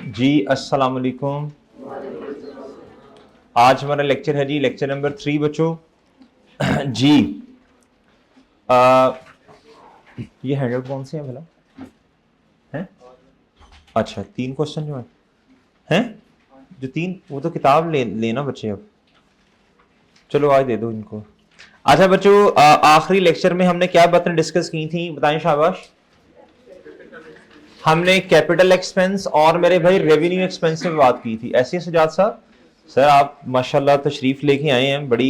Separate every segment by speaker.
Speaker 1: जी अस्सलाम वालेकुम। आज हमारा लेक्चर है जी लेक्चर नंबर 3 बच्चों। जी ये हैंडआउट कौन से हैं भला? हैं? अच्छा 3 क्वेश्चन जो हैं जो 3 वो तो किताब लेना बच्चे अब। चलो आज दे दो इनको। अच्छा बच्चों आखिरी लेक्चर में हमने क्या बातें डिस्कस की थी बताएं शाबाश। हमने कैपिटल एक्सपेंस और मेरे भाई रेवेन्यू एक्सपेंस पे बात की थी। ऐसे सुजात साहब सर आप माशाल्लाह तशरीफ लेके आए हैं बड़ी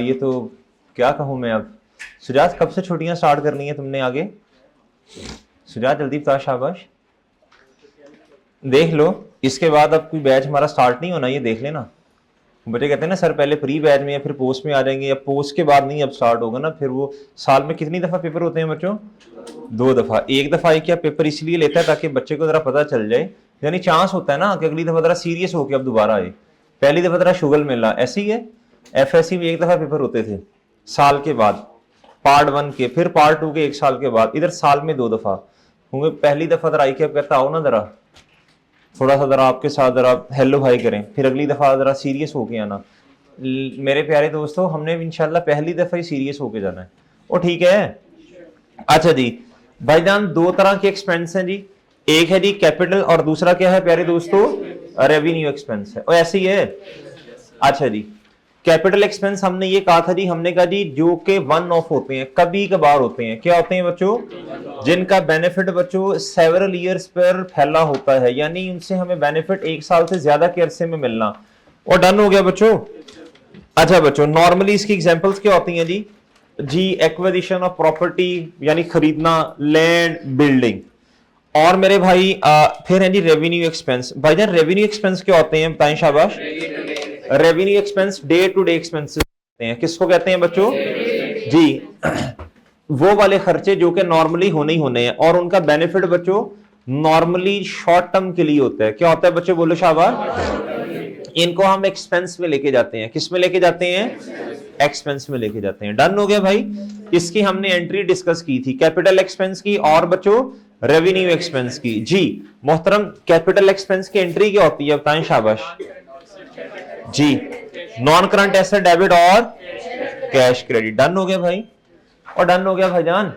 Speaker 1: ये तो क्या कहूँ मैं अब। सुजात कब से छुट्टियां स्टार्ट करनी है तुमने आगे? सुजात जल्दी बता शाबाश। देख लो इसके बाद अब कोई बैच हमारा स्टार्ट नहीं होना, ये देख लेना। बच्चे कहते हैं ना सर पहले प्री बैच में या फिर पोस्ट में आ जाएंगे, या पोस्ट के बाद नहीं अब स्टार्ट होगा ना। फिर वो साल में कितनी दफा पेपर होते हैं बच्चों? 2 दफा। एक दफा एक क्या पेपर इसलिए लेता है ताकि बच्चे को जरा पता चल जाए, यानी चांस होता है ना कि अगली दफा जरा सीरियस होकर अब दोबारा आए। पहली दफा जरा शुगल मिला, ऐसे ही है। एफएससी में एक दफा पेपर होते थे साल के बाद, पार्ट 1 के, फिर पार्ट 2 के 1 साल के बाद। इधर साल में 2 दफा होंगे। पहली दफा जरा आई के अब कहता आओ ना जरा थोड़ा सा जरा आपके साथ जरा हेलो भाई करें, फिर अगली दफा जरा सीरियस होके आना। मेरे प्यारे दोस्तों हमने इंशाल्लाह पहली दफा ही सीरियस होके जाना है। वो ठीक है। अच्छा जी भाईजान 2 तरह के एक्सपेंस हैं जी, एक है जी कैपिटल और दूसरा क्या है प्यारे दोस्तों? रेवेन्यू एक्सपेंस है। और ऐसे ही है। अच्छा जी कैपिटल एक्सपेंस हमने ये कहा था जी, हमने कहा जी जो कि वन ऑफ होते हैं, कभी कभार होते हैं। क्या होते हैं बच्चों? जिनका बेनिफिट बच्चों सेवरल ईयर्स पर फैला होता है, यानी उनसे हमें बेनिफिट 1 साल से ज्यादा के अरसे में मिलना। और डन हो गया बच्चों। अच्छा बच्चों नॉर्मली इसकी एग्जांपल्स क्या होती हैं जी? जी एक्विजिशन ऑफ प्रॉपर्टी यानी खरीदना, लैंड, बिल्डिंग। और मेरे भाई फिर है जी रेवेन्यू एक्सपेंस। भाईजान रेवेन्यू एक्सपेंस क्या होते हैं बताएं शाबाश। Revenue expense day to day expenses होते हैं। किसको कहते हैं बच्चों? जी वो वाले खर्चे जो कि नॉर्मली होने ही होने हैं, और उनका बेनिफिट बच्चों नॉर्मली शॉर्ट टर्म के लिए होता है। क्या होता है बच्चों बोलो शाबाश। इनको हम एक्सपेंस में लेके जाते हैं। किस में लेके जाते हैं? एक्सपेंस में लेके जाते हैं। डन हो गया भाई। इसकी हमने एंट्री डिस्कस की थी, कैपिटल एक्सपेंस की और बच्चों रेवेन्यू एक्सपेंस की। जी मोहतरम कैपिटल एक्सपेंस की एंट्री क्या होती है बताएं शाबाश। जी नॉन करंट एसेट डेबिट और कैश क्रेडिट। डन हो गया भाई। और डन हो गया भाईजान।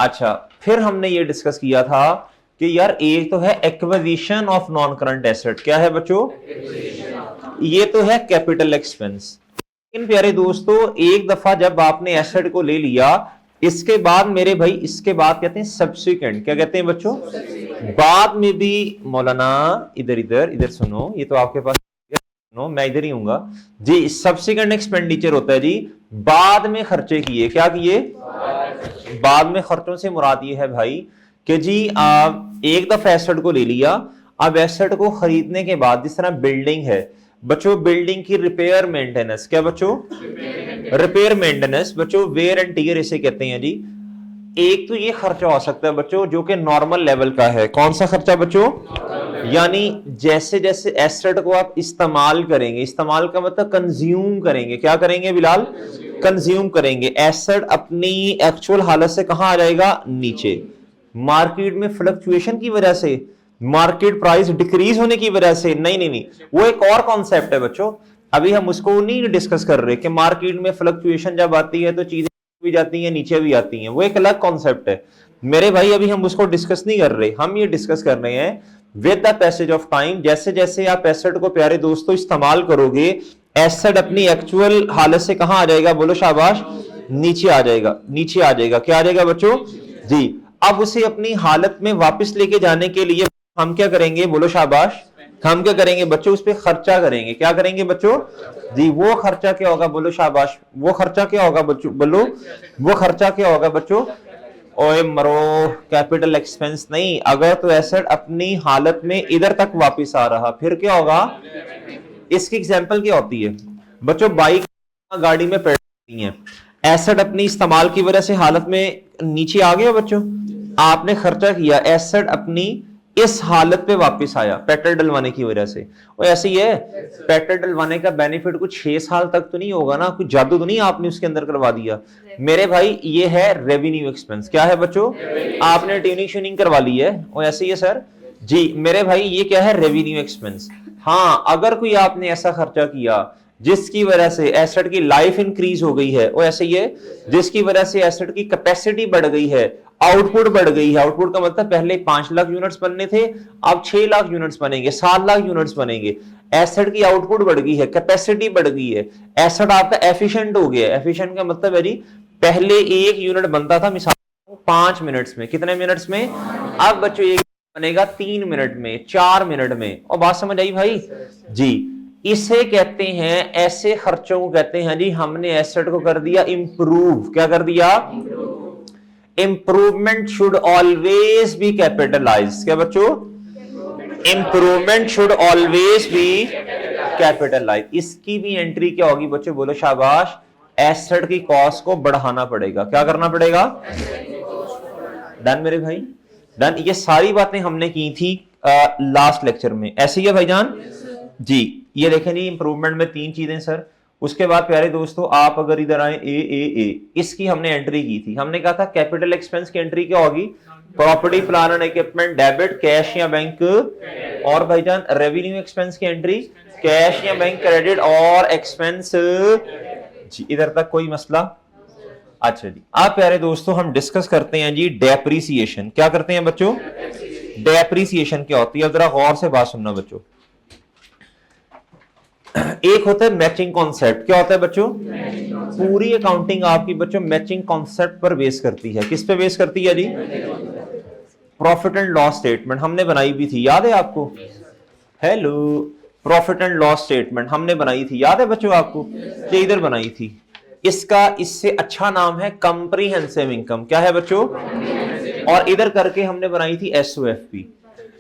Speaker 1: अच्छा फिर हमने ये डिस्कस किया था कि यार एक तो है acquisition of non current asset. क्या है बच्चों? ये तो है कैपिटल एक्सपेंस। लेकिन प्यारे दोस्तों एक दफा जब आपने एसेट को ले लिया, इसके बाद मेरे भाई इसके बाद कहते हैं सब्सिक्वेंट। क्या कहते हैं बच्चों? बाद में भी मौलाना इधर इधर इधर सुनो, ये तो आपके पास नो मैं इधर ही हूंगा जी। सब्सिक्वेंट एक्सपेंडिचर होता है जी बाद में खर्चे किए। क्या किए? बाद में खर्चों से मुराद ये है भाई कि जी आप एक दफा एसेट को ले लिया, अब एसेट को खरीदने के बाद जिस तरह बिल्डिंग है बच्चों, बिल्डिंग की रिपेयर मेंटेनेंस। क्या बच्चों? रिपेयर मेंटेनेंस बच्चों, वेयर एंड टियर इसे कहते हैं जी। एक तो ये खर्चा हो सकता है बच्चों जो कि नॉर्मल लेवल का है। कौन सा खर्चा बच्चों? यानी जैसे जैसे एसेट को आप इस्तेमाल करेंगे, इस्तेमाल का मतलब कंज्यूम करेंगे। क्या करेंगे बिलाल? कंज्यूम करेंगे। एसेट अपनी एक्चुअल हालत से कहां आ जाएगा? नीचे। मार्केट में फ्लक्चुएशन की वजह से, मार्केट प्राइस डिक्रीज होने की वजह से नहीं नहीं नहीं, वो एक और कॉन्सेप्ट है बच्चों। अभी हम उसको नहीं डिस्कस कर रहे कि मार्केट में फ्लक्चुएशन जब आती है तो चीजें भी जाती हैं नीचे भी आती हैं, वो एक अलग कॉन्सेप्ट है मेरे भाई। अभी हम उसको डिस्कस नहीं कर रहे, हम ये डिस्कस कर रहे हैं with the passage of time. जैसे जैसे आप एसेट को प्यारे दोस्तों इस्तेमाल करोगे, एसेट अपनी एक्चुअल हालत से कहां आ जाएगा बोलो शाबाश? नीचे आ जाएगा। नीचे आ जाएगा। क्या आ जाएगा बच्चों? जी अब उसे अपनी हालत में वापस लेके जाने के लिए हम क्या करेंगे बोलो शाबाश? हम क्या करेंगे बच्चों? उस पर खर्चा करेंगे। क्या करेंगे बच्चों? जी वो खर्चा क्या होगा बोलो शाबाश? वो खर्चा क्या होगा बच्चों बोलो? वो खर्चा क्या होगा बच्चों? ओए मरो, कैपिटल एक्सपेंस नहीं। अगर तो एसेट अपनी हालत में इधर तक वापस आ रहा फिर क्या होगा? इसकी एग्जांपल क्या होती है बच्चों? बाइक गाड़ी में पड़ती है, एसेट अपनी इस्तेमाल की वजह से हालत में नीचे आ गया बच्चों, आपने खर्चा किया, एसेट अपनी इस हालत पे वापस आया पेट्रोल डलवाने की वजह से। और ऐसे ही है, पेट्रोल डलवाने का बेनिफिट कुछ 6 साल तक तो नहीं होगा ना, कुछ जादू तो नहीं आपने उसके अंदर करवा दिया मेरे भाई। ये है रेवेन्यू एक्सपेंस। क्या है बच्चों? आपने ट्यूनिंग श्यूनिंग करवा ली है। और ऐसे ही है सर, जी मेरे भाई ये क्या है, रेवेन्यू एक्सपेंस। हाँ, अगर कोई आपने ऐसा खर्चा किया जिसकी वजह से एसेट की लाइफ इंक्रीज हो गई है, वो ऐसे ही है जिसकी वजह से एसेट की कैपेसिटी बढ़ गई है, आउटपुट बढ़ गई है। आउटपुट का मतलब पहले 5 लाख यूनिट्स बनने थे, अब 6 लाख यूनिट्स बनेंगे, 7 लाख यूनिट्स बनेंगे। एसेट की आउटपुट बढ़ गई है, कैपेसिटी बढ़ गई है, एसेट आपका एफिशिएंट हो गया है। एफिशिएंट का मतलब है जी पहले 1 यूनिट बनता था मिसाल 5 मिनट्स में, कितने मिनट्स में, अब बच्चों एक बनेगा 3 मिनट में, 4 मिनट में। और बात समझ आई भाई जी। इसे कहते हैं, ऐसे खर्चों को कहते हैं जी हमने एसेट को कर दिया इंप्रूव। क्या कर दिया? Improvement should always be capitalize. क्या बच्चों? Improvement should always be capitalize. इसकी भी एंट्री क्या होगी बच्चों, बोलो शाबाश, एसेट की कॉस्ट को बढ़ाना पड़ेगा। क्या करना पड़ेगा? डन मेरे भाई, डन। ये सारी बातें हमने की थी लास्ट लेक्चर में, ऐसे ही है भाईजान जी। ये देखें जी, इंप्रूवमेंट में 3 चीजें सर। उसके बाद प्यारे दोस्तों आप अगर इधर आए, ए इसकी हमने एंट्री की थी। हमने कहा था कैपिटल एक्सपेंस की एंट्री क्या होगी? Property plant and equipment debit, cash या बैंक। और भाईजान रेवेन्यू एक्सपेंस की एंट्री कैश या बैंक क्रेडिट और एक्सपेंस जी। इधर तक कोई मसला? अच्छा जी। आप प्यारे दोस्तों हम डिस्कस करते हैं जी डेप्रिसिएशन। क्या करते हैं बच्चों? डेप्रिसिएशन क्या होती है? जरा गौर से बात सुनना बच्चों। एक होता है मैचिंग कॉन्सेप्ट। क्या होता है बच्चों? पूरी अकाउंटिंग आपकी बच्चों मैचिंग कॉन्सेप्ट पर बेस करती है। किस पे बेस करती है जी? प्रॉफिट एंड लॉस स्टेटमेंट हमने बनाई भी थी, याद है आपको? Hello, profit and loss statement हमने बनाई थी, याद है बच्चों आपको? ये इधर बनाई थी। इसका इससे अच्छा नाम है कंप्रीहेंसिव इनकम। क्या है बच्चों? और इधर करके हमने बनाई थी एसओएफपी।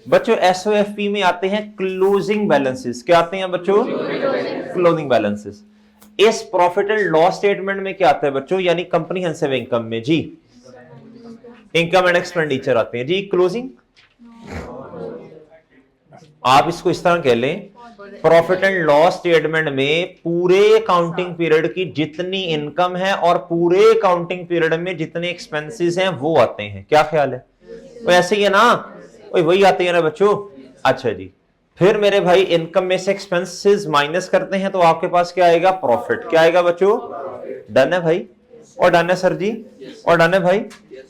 Speaker 1: बच्चों एसओएफपी में आते हैं क्लोजिंग बैलेंसेस। क्या आते हैं बच्चों? Closing balances. इस प्रॉफिट एंड लॉस स्टेटमेंट में क्या आता है बच्चों, यानी कंप्रीहेंसिव इनकम में जी इनकम एंड एक्सपेंडिचर आते हैं जी। क्लोजिंग आप इसको इस तरह कह लें, प्रॉफिट एंड लॉस स्टेटमेंट में पूरे अकाउंटिंग पीरियड की जितनी इनकम है और पूरे अकाउंटिंग पीरियड में जितने एक्सपेंसेस हैं वो आते हैं। क्या ख्याल है? तो ऐसे ही है ना, वही आते हैं ना बच्चों। अच्छा जी, फिर मेरे भाई इनकम में से एक्सपेंसेस माइनस करते हैं तो आपके पास क्या आएगा? प्रॉफिट। क्या आएगा बच्चों? डन है भाई? और डन है सर जी? और डन है भाई?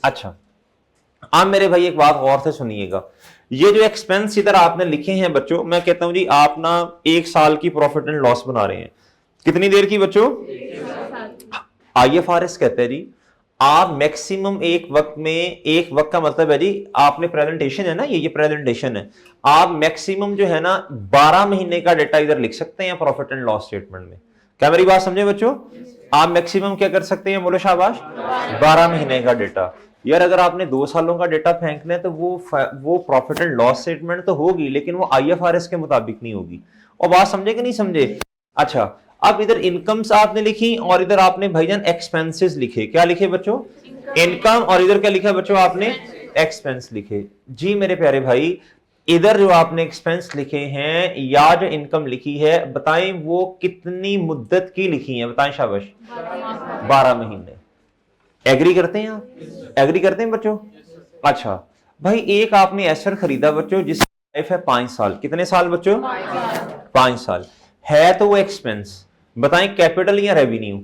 Speaker 1: अच्छा, आप मेरे भाई एक बात गौर से सुनिएगा। ये जो एक्सपेंस इधर आपने लिखे हैं बच्चों, मैं कहता हूं जी आप ना 1 साल की प्रॉफिट एंड लॉस बना रहे हैं। कितनी देर की बच्चों? आईएफआरएस कहते हैं जी आप मैक्सिमम एक वक्त में, एक वक्त का मतलब है जी आपने प्रेजेंटेशन है ना, ये प्रेजेंटेशन है, आप मैक्सिमम जो है ना 12 महीने का डेटा इधर लिख सकते हैं प्रॉफिट एंड लॉस स्टेटमेंट में। क्या मेरी बात समझे बच्चों? आप मैक्सिमम क्या कर सकते हैं, बोलो शाबाश? 12 महीने का डेटा। यार अगर आपने 2 सालों का डेटा फेंकना है तो वो प्रॉफिट एंड लॉस स्टेटमेंट तो होगी, लेकिन वो आईएफआरएस के मुताबिक नहीं होगी। और बात समझे कि नहीं समझे? अच्छा, अब इधर इनकम्स आपने लिखी और इधर आपने भाईजान एक्सपेंसेस लिखे। क्या लिखे बच्चों? इनकम। और इधर क्या लिखा बच्चों आपने? एक्सपेंस लिखे। जी मेरे प्यारे भाई, इधर जो आपने एक्सपेंस लिखे हैं या जो इनकम लिखी है, बताएं वो कितनी मुद्दत की लिखी है? बताएं शाबाश। 12 महीने। एग्री करते हैं आप? एग्री करते हैं बच्चों? अच्छा भाई, एक आपने एसेट खरीदा बच्चों जिसकी लाइफ है 5 साल। कितने साल बच्चों? 5 साल है तो वो एक्सपेंस। बताएं कैपिटल या रेवेन्यू?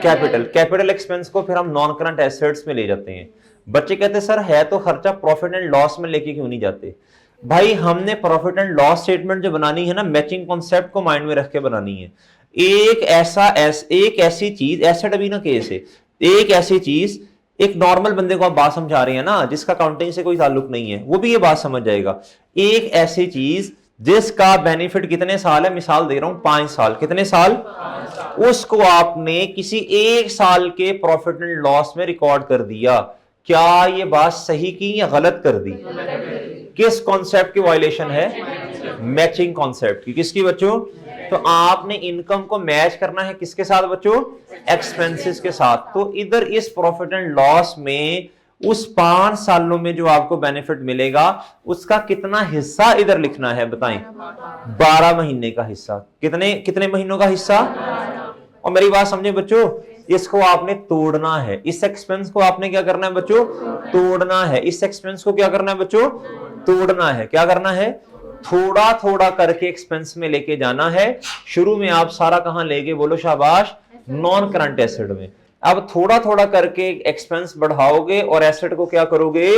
Speaker 1: कैपिटल। कैपिटल एक्सपेंस को फिर हम नॉन करंट एसेट्स में ले जाते हैं। बच्चे कहते हैं सर है तो खर्चा प्रॉफिट एंड लॉस में लेके क्यों नहीं जाते? भाई हमने प्रॉफिट एंड लॉस स्टेटमेंट जो बनानी है ना, मैचिंग कॉन्सेप्ट को माइंड में रख के बनानी है। एक ऐसी चीज, एसेट अभी ना केस है, एक ऐसी चीज, एक नॉर्मल बंदे को आप बात समझा रहे हैं ना जिसका अकाउंटिंग से कोई ताल्लुक नहीं है, वो भी ये बात समझ जाएगा। एक ऐसी चीज जिसका बेनिफिट कितने साल है, मिसाल दे रहा हूं 5 साल। कितने साल? उसको आपने किसी 1 साल के प्रॉफिट एंड लॉस में रिकॉर्ड कर दिया। क्या ये बात सही की या गलत कर दी? किस कॉन्सेप्ट की वायलेशन है? मैचिंग कॉन्सेप्ट की। किसकी बच्चों? तो आपने इनकम को मैच करना है किसके साथ बच्चों? एक्सपेंसेस के साथ। तो इधर इस प्रॉफिट एंड लॉस में उस 5 सालों में जो आपको बेनिफिट मिलेगा उसका कितना हिस्सा इधर लिखना है? बताएं। 12 महीने का हिस्सा। कितने महीनों का हिस्सा? और मेरी बात समझे बच्चों, इसको आपने तोड़ना है। इस एक्सपेंस को आपने क्या करना है बच्चों? तोड़ना है। इस एक्सपेंस को क्या करना है बच्चों? तोड़ना है। क्या करना है? थोड़ा थोड़ा करके एक्सपेंस में लेके जाना है। शुरू में आप सारा कहां लेके, बोलो शाबाश, नॉन करंट एसेट में। अब थोड़ा थोड़ा करके एक्सपेंस बढ़ाओगे और एसेट को क्या करोगे?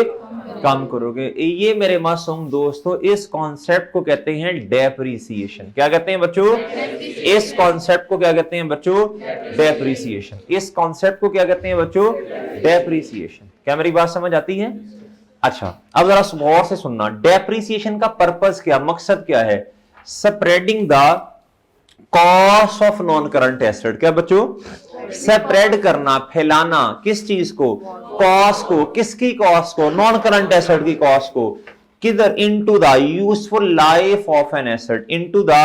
Speaker 1: कम करोगे। ये मेरे मासूम दोस्तों, इस कॉन्सेप्ट को कहते हैं डेप्रिसिएशन। क्या कहते हैं बच्चों? इस कॉन्सेप्ट को क्या कहते हैं बच्चों? डेप्रिसिएशन। इस कॉन्सेप्ट को क्या कहते हैं बच्चों? डेप्रिसिएशन। क्या मेरी बात समझ आती है? अच्छा, अब जरा गौर से सुनना। डेप्रिसिएशन का पर्पस क्या, मकसद क्या है? Spreading the cost of non current asset. क्या बच्चों? स्प्रेड करना, फैलाना, किस चीज को? कॉस्ट को। किसकी कॉस्ट को? नॉन करंट एसेट की कॉस्ट को। किधर? Into the useful life of an asset. Into the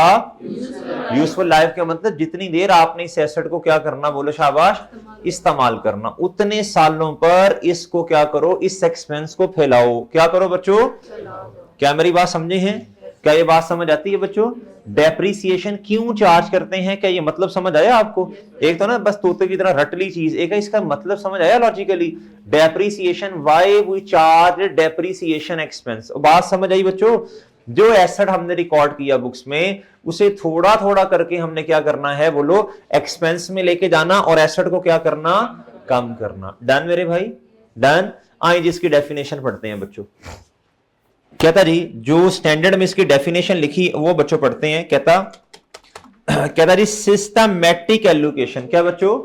Speaker 1: useful life का मतलब जितनी देर आपने इस एसेट को क्या करना, बोलो शाबाश, इस्तेमाल करना, उतने सालों पर इसको क्या करो, इस एक्सपेंस को फैलाओ। क्या करो बच्चों? क्या मेरी बात समझे हैं? क्या ये बात समझ आती है बच्चों? डेप्रिसिएशन क्यों चार्ज करते हैं? क्या ये मतलब समझ आया आपको? एक तो ना बस तोते की तरह रटली चीज, एक है इसका मतलब समझ आया logically? Depreciation, why we charge depreciation expense. बात समझ आई बच्चों? जो एसेट हमने रिकॉर्ड किया बुक्स में, उसे थोड़ा थोड़ा करके हमने क्या करना है, बोलो, एक्सपेंस में लेके जाना और एसेट को क्या करना? कम करना। डन मेरे भाई? डन। आइए जिसकी डेफिनेशन पढ़ते हैं बच्चों। कहता जी, जो स्टैंडर्ड में इसकी डेफिनेशन लिखी वो बच्चों पढ़ते हैं। कहता जी, सिस्टमैटिक एलोकेशन। क्या बच्चों?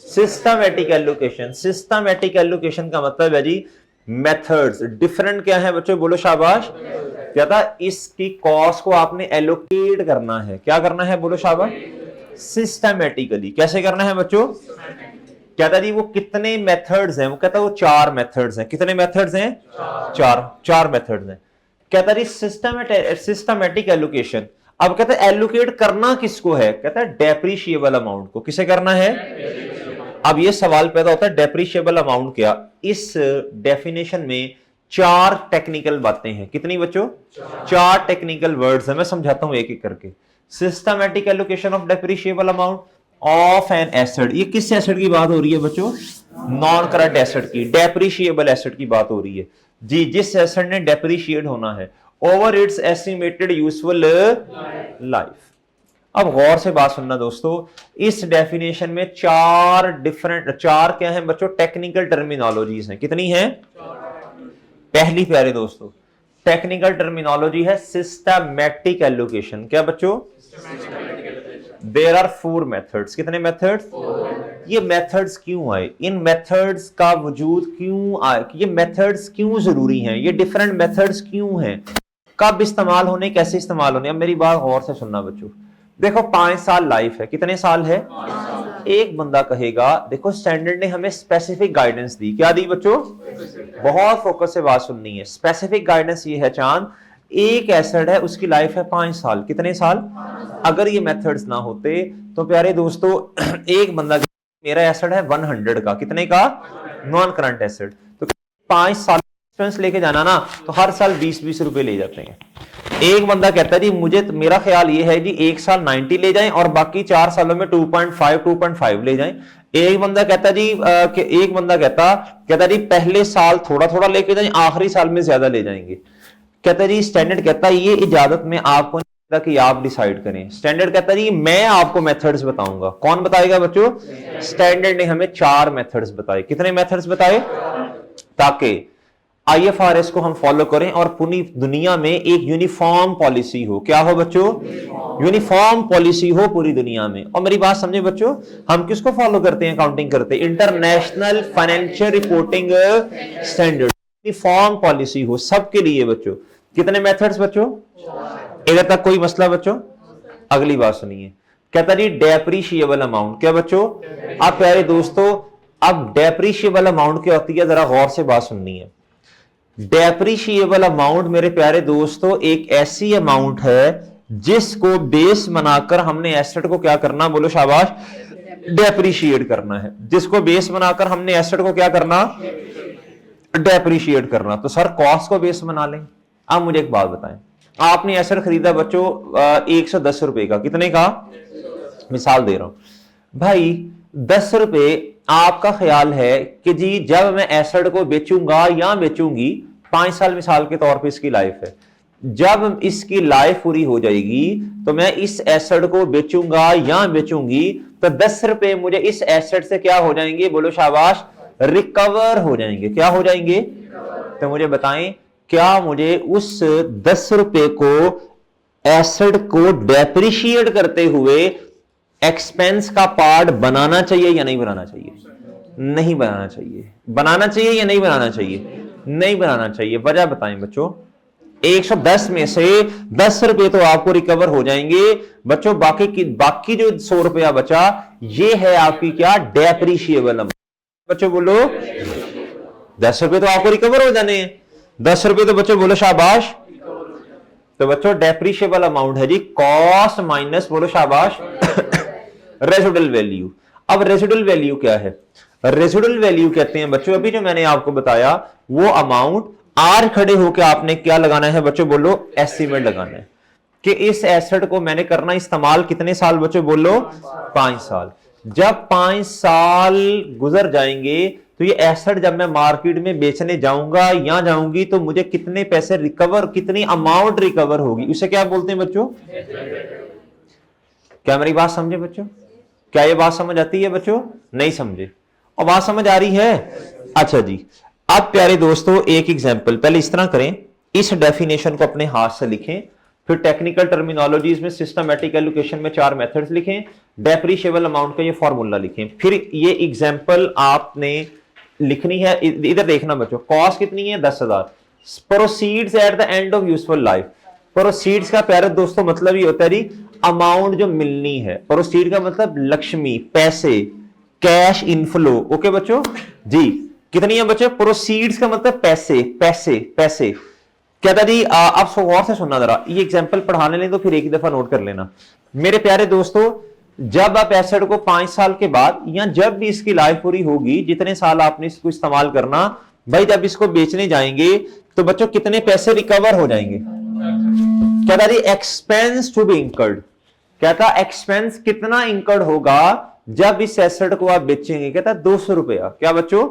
Speaker 1: Systematic allocation. सिस्टमैटिक एलोकेशन का मतलब है जी मेथड्स। डिफरेंट क्या है बच्चों, बोलो शाबाश? कहता इसकी कॉस्ट को आपने एलोकेट करना है। क्या करना है, बोलो शाबाश? सिस्टमैटिकली। कैसे करना है बच्चों? कहता जी वो कितने मेथड्स हैं? वो कहता वो 4 मेथड्स हैं। कितने मेथड्स हैं? चार मेथड्स हैं। कहता जी सिस्टमैटिक एलोकेशन। अब कहता है एलोकेट करना किसको है? कहता है डेप्रिशिएबल अमाउंट को। किसे करना है? अब ये सवाल पैदा होता है डेप्रिशिएबल अमाउंट क्या? इस डेफिनेशन में 4 टेक्निकल बातें हैं। कितनी बच्चों? 4 टेक्निकल वर्ड्स हैं। मैं समझाता हूं एक एक करके। Systematic allocation of depreciable amount of an asset. ये किस एसेट की बात हो रही है बच्चों? नॉन करंट एसेट की, डेप्रिशिएबल एसेट की बात हो रही है जी, जिस एसेट ने डेप्रिशिएट होना है over it's estimated useful life. अब गौर से बात सुनना दोस्तों, इस डेफिनेशन में 4 क्या है बच्चों? टेक्निकल टर्मिनोलॉजीज हैं। कितनी हैं? पहली प्यारे दोस्तों टेक्निकल टर्मिनोलॉजी है सिस्टमैटिक एलोकेशन। क्या बच्चों? There are 4 methods. कितने मेथड्स? ये मेथड्स क्यों आए? इन मेथड्स का वजूद क्यों आए? ये मेथड्स क्यों जरूरी हैं? ये डिफरेंट मेथड्स क्यों हैं? कब इस्तेमाल होने, कैसे इस्तेमाल होने? अब मेरी बात गौर से सुनना बच्चों। देखो 5 साल लाइफ है। कितने साल है? एक बंदा कहेगा, देखो स्टैंडर्ड ने हमें स्पेसिफिक गाइडेंस दी। क्या दी बच्चों? बहुत फोकस से बात सुननी है। स्पेसिफिक गाइडेंस ये है चांद, एक एसेट है उसकी लाइफ है 5 साल। कितने साल? अगर ये मेथड्स ना होते तो प्यारे दोस्तों एक बंदा, मेरा एसेट है 100 का। कितने का? Non current asset. तो 5 साल एक्सपेंस लेके जाना ना, तो हर साल 20-20 रुपए ले जाते हैं। एक बंदा कहता है जी मुझे, मेरा ख्याल ये है जी एक साल 90 ले जाएं और बाकी 4 सालों में 2.5 ले जाएं। एक बंदा कहता जी एक बंदा कहता जी पहले साल थोड़ा थोड़ा लेके जाएं, आखिरी साल में ज्यादा ले जाएंगे। कहता जी स्टैंडर्ड कहता है ये इजाजत में आपको नहीं कि आप डिसाइड करें। स्टैंडर्ड कहता जी मैं आपको मेथड्स बताऊंगा। कौन बताएगा बच्चों? स्टैंडर्ड ने हमें 4 मेथड्स बताए। कितने मेथड्स बताए? ताकि IFRS को हम फॉलो करें और पूरी दुनिया में एक यूनिफॉर्म पॉलिसी हो। क्या हो बच्चों? यूनिफॉर्म पॉलिसी हो पूरी दुनिया में। और मेरी बात समझे बच्चों, हम किसको फॉलो करते हैं? अकाउंटिंग करते हैं। International financial reporting standard, uniform policy हो सबके लिए बच्चों। कितने मेथड्स बच्चों? इधर तक कोई मसला बच्चों? अगली बात सुनिए। कहता जी डेप्रिशिएबल अमाउंट। क्या बच्चों? अब प्यारे दोस्तों, अब डेप्रिशिएबल अमाउंट क्या होती है, जरा गौर से बात सुननी है। डेप्रिशिएबल अमाउंट मेरे प्यारे दोस्तों एक ऐसी अमाउंट है जिसको बेस बनाकर हमने एसेट को क्या करना, बोलो शाबाश, डेप्रिशिएट करना है। जिसको बेस बनाकर हमने एसेट को क्या करना, डेप्रिशिएट करना। तो सर कॉस्ट को बेस बना लें। अब मुझे एक बात बताएं, आपने एसेट खरीदा बच्चों 110 रुपए का। कितने का? मिसाल दे रहा हूं भाई, 10 रुपए आपका ख्याल है कि जी जब मैं एसेट को बेचूंगा या बेचूंगी 5 साल मिसाल के तौर पे इसकी लाइफ है। जब इसकी लाइफ पूरी हो जाएगी तो मैं इस एसेट को बेचूंगा या बेचूंगी तो 10 रुपए मुझे इस एसेट से क्या हो जाएंगे, बोलो शाबाश, रिकवर हो जाएंगे। क्या हो जाएंगे? तो मुझे बताएं, क्या मुझे उस 10 रुपए को, एसेट को डेप्रिशिएट करते हुए एक्सपेंस का पार्ट बनाना चाहिए या नहीं बनाना चाहिए? नहीं बनाना चाहिए। बनाना चाहिए या नहीं बनाना चाहिए? नहीं बनाना चाहिए। वजह बताएं बच्चों। 110 में से 10 रुपए तो आपको रिकवर हो जाएंगे बच्चों, बाकी जो 100 रुपया बचा ये है आपकी क्या, डेप्रिशिएबल अमाउंट। बच्चों बोलो, 10 रुपए तो आपको रिकवर हो जाने हैं। 10 रुपए तो बच्चों बोलो शाबाश। तो बच्चों डेप्रिशिएबल अमाउंट है जी कॉस्ट माइनस, बोलो शाबाश, रेसिडुअल वैल्यू। अब रेसिडुअल वैल्यू क्या है? रेसिडुअल वैल्यू कहते हैं बच्चों, अभी जो मैंने आपको बताया वो अमाउंट, आर खड़े होकर आपने क्या लगाना है बच्चों, बोलो एस्टिमेट लगाना है कि इस एसेट को मैंने करना इस्तेमाल कितने साल बच्चों, बोलो 5 साल। जब 5 साल गुजर जाएंगे तो ये एसेट जब मैं मार्केट में बेचने जाऊंगा या जाऊंगी तो मुझे कितने पैसे रिकवर, कितनी अमाउंट रिकवर होगी, उसे क्या बोलते हैं बच्चों? क्या मेरी बात समझे बच्चों? क्या ये बात समझ आती है बच्चों? नहीं समझे? और बात समझ आ रही है? अच्छा जी। अब प्यारे दोस्तों एक एग्जांपल, पहले इस तरह करें, इस डेफिनेशन को अपने हाथ से लिखें, फिर टेक्निकल टर्मिनोलॉजीज में सिस्टमेटिक एलोकेशन में 4 मेथड्स लिखें, डेप्रिशिएबल अमाउंट का ये फॉर्मूला लिखें, फिर ये एग्जांपल आपने लिखनी है। इधर देखना बच्चों, कॉस्ट कितनी है? 10,000। Proceeds at the end of useful life. Proceeds का प्यारे दोस्तों मतलब ये होता है जी अमाउंट जो मिलनी है। प्रोसीड का मतलब लक्ष्मी, पैसे, कैश इनफ्लो। ओके बच्चों जी, कितनी है बच्चों? प्रोसीड्स का मतलब पैसे, पैसे, पैसे। कहता जी आप गौर से सुनना जरा, ये एग्जांपल पढ़ाने लें तो फिर एक ही दफा नोट कर लेना मेरे प्यारे दोस्तों। जब आप एसेट को 5 साल के बाद या जब भी इसकी लाइफ पूरी होगी, जितने साल आपने इसको इस्तेमाल करना, भाई जब इसको बेचने जाएंगे तो बच्चों कितने पैसे रिकवर हो जाएंगे? कहता जी एक्सपेंस टू बी इंकर्ड। कहता एक्सपेंस कितना इंकर्ड होगा जब इस एसेट को आप बेचेंगे? कहता 200 रुपया। क्या बच्चों?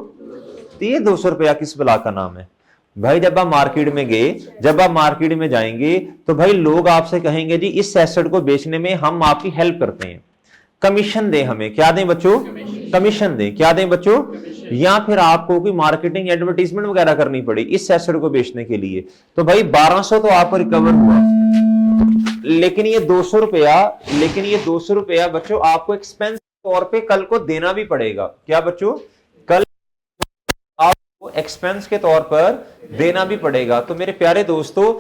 Speaker 1: ये 200 रुपया किस बला का नाम है भाई? जब आप मार्केट में गए, जब आप मार्केट में जाएंगे तो भाई लोग आपसे कहेंगे जी इस एसेट को बेचने में हम आपकी हेल्प करते हैं, कमीशन दें हमें। क्या दें बच्चों? कमीशन दें। क्या दें बच्चों? या फिर आपको कोई मार्केटिंग एडवर्टीजमेंट वगैरह करनी पड़ी इस एसेट को बेचने के लिए, तो भाई 1200 तो आपको रिकवर हुआ, लेकिन ये 200 रुपया, लेकिन ये 200 रुपया बच्चों आपको एक्सपेंस तौर पे कल को देना भी पड़ेगा। क्या बच्चों? कल आपको एक्सपेंस के तौर पर देना भी पड़ेगा। तो मेरे प्यारे दोस्तों,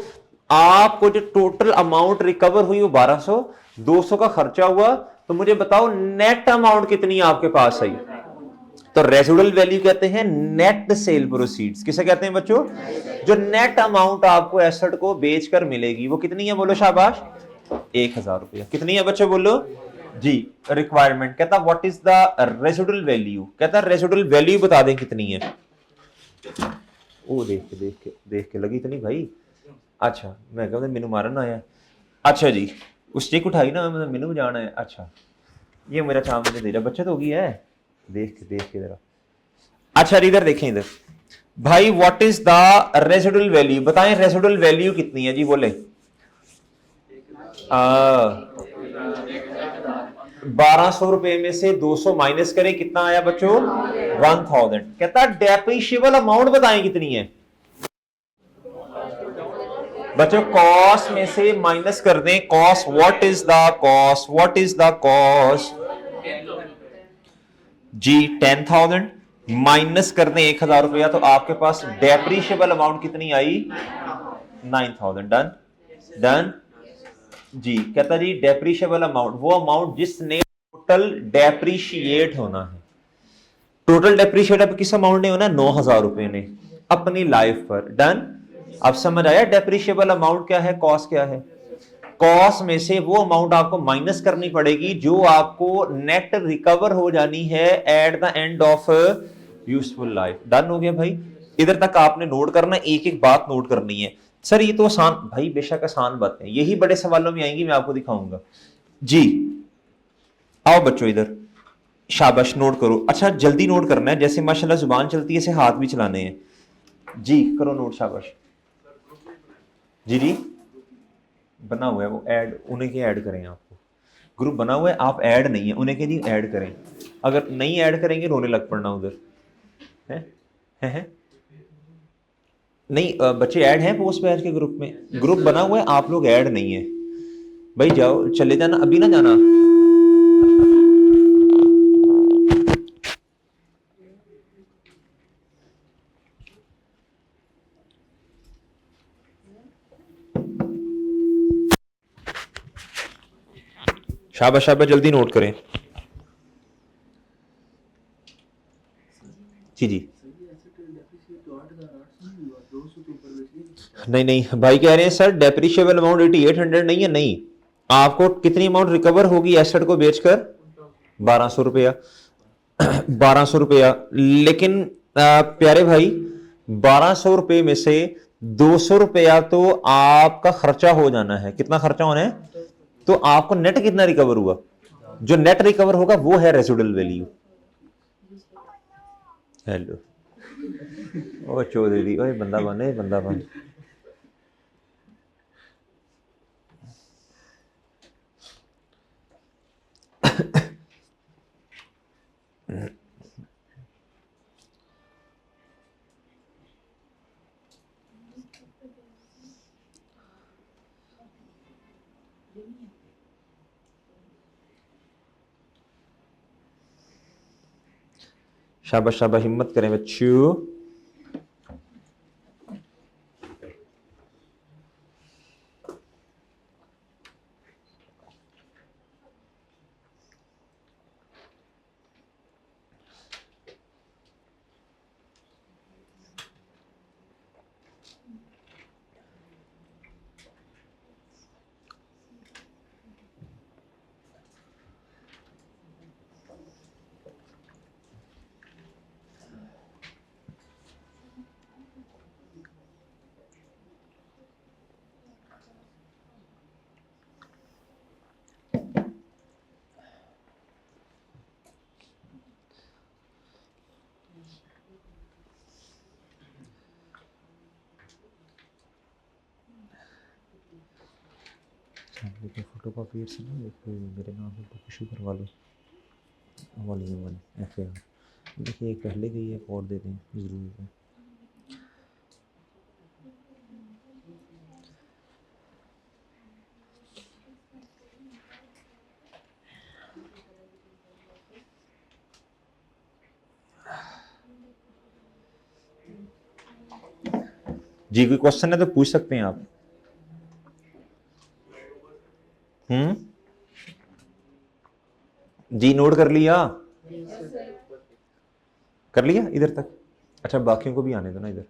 Speaker 1: आपको जो टोटल अमाउंट रिकवर हुई वो 1200, 200 का खर्चा हुआ, तो मुझे बताओ नेट अमाउंट कितनी है आपके पास आई? तो रेसिडुअल वैल्यू कहते हैं नेट सेल प्रोसीड्स। किसे कहते हैं बच्चों? जो नेट अमाउंट आपको एसेट को बेचकर मिलेगी वो कितनी है? बोलो शाबाश, 1000 रुपया। कितनी है बच्चों? बोलो जी। रिक्वायरमेंट कहता what is the residual value. कहता रेसिडुअल वैल्यू बता दें कितनी है। ओ देख के लगी इतनी भाई। अच्छा मैं कहता मैनू मारन आया। अच्छा जी, उस स्टिक उठाई ना, मैनू जाना है। अच्छा ये मेरा काम मैंने दे रहा, बच्चा तो होगी है। देख के जरा। अच्छा इधर देखें, इधर भाई what is the residual value, बताएं रेसिडुअल वैल्यू कितनी है जी? बोले 1200 रुपए में से 200 माइनस करें, कितना आया बच्चों? 1000। कहता डेप्रिशिएबल अमाउंट बताएं कितनी है बच्चों? कॉस्ट में से माइनस कर दें cost. What is the cost? What is the cost जी? 10,000 माइनस कर दें 1000 रुपया, तो आपके पास डेप्रिशिएबल अमाउंट कितनी आई? 9000। डन डन जी। कहता जी डेप्रिशिएबल अमाउंट वो अमाउंट जिसने टोटल डेप्रिशिएट होना है। टोटल डेप्रिशिएट अब किस अमाउंट ने होना? 9000 रुपए ने अपनी लाइफ पर। डन। अब समझ आया डेप्रिशिएबल अमाउंट क्या है, कॉस्ट क्या है? कॉस्ट में से वो अमाउंट आपको माइनस करनी पड़ेगी जो आपको नेट रिकवर हो जानी है at the end of useful life. Done हो गया भाई? इधर तक आपने नोट करना, एक एक बात नोट करनी है। सर ये तो आसान, भाई बेशक आसान बातें, यही बड़े सवालों में आएंगी, मैं आपको दिखाऊंगा जी। आओ बच्चों इधर, शाबाश नोट करो। अच्छा जल्दी नोट करना है, जैसे माशाल्लाह जुबान चलती है ऐसे हाथ भी चलाने हैं। जी करो नोट, शाबाश। जी जी बना हुआ है वो, ऐड उन्हें के ऐड करें आपको, ग्रुप बना हुआ है, आप ऐड नहीं है उन्हें के जी ऐड करें, अगर नहीं ऐड करेंगे रोने लग पड़ना उधर है। नहीं बच्चे ऐड हैं पोस्ट बैच के ग्रुप में, ग्रुप बना हुआ है, आप लोग ऐड नहीं है भाई, जाओ चले जाना, अभी ना जाना। शाबाश शाबाश, जल्दी नोट करें। जी जी नहीं नहीं भाई कह रहे हैं सर डेप्रिशिएबल अमाउंट 8800 नहीं है, नहीं, आपको कितनी अमाउंट रिकवर होगी एसेट को बेचकर? 1200 रुपया। 1200 रुपया, लेकिन प्यारे भाई 1200 रुपये में से 200 रुपया तो आपका खर्चा हो जाना है, कितना खर्चा होना है? तो आपको नेट कितना रिकवर हुआ? जो नेट रिकवर होगा वो है रेसिडुअल वैल्यू। हेलो ओ चौधरी, ओए बंदा बने, बंदा बन। शाबाश शाबाश, हिम्मत करें बच्चों। फोटो कॉपी से ना एक मेरे नाम पे बुक इशू करवा लो, वॉल्यूम 1 FAR। देखिए एक पहले गई है, एक और दे दें ज़रूर है। जी कोई क्वेश्चन है तो पूछ सकते हैं आप। जी नोट कर लिया? कर लिया इधर तक? अच्छा बाकियों को भी आने दो ना इधर।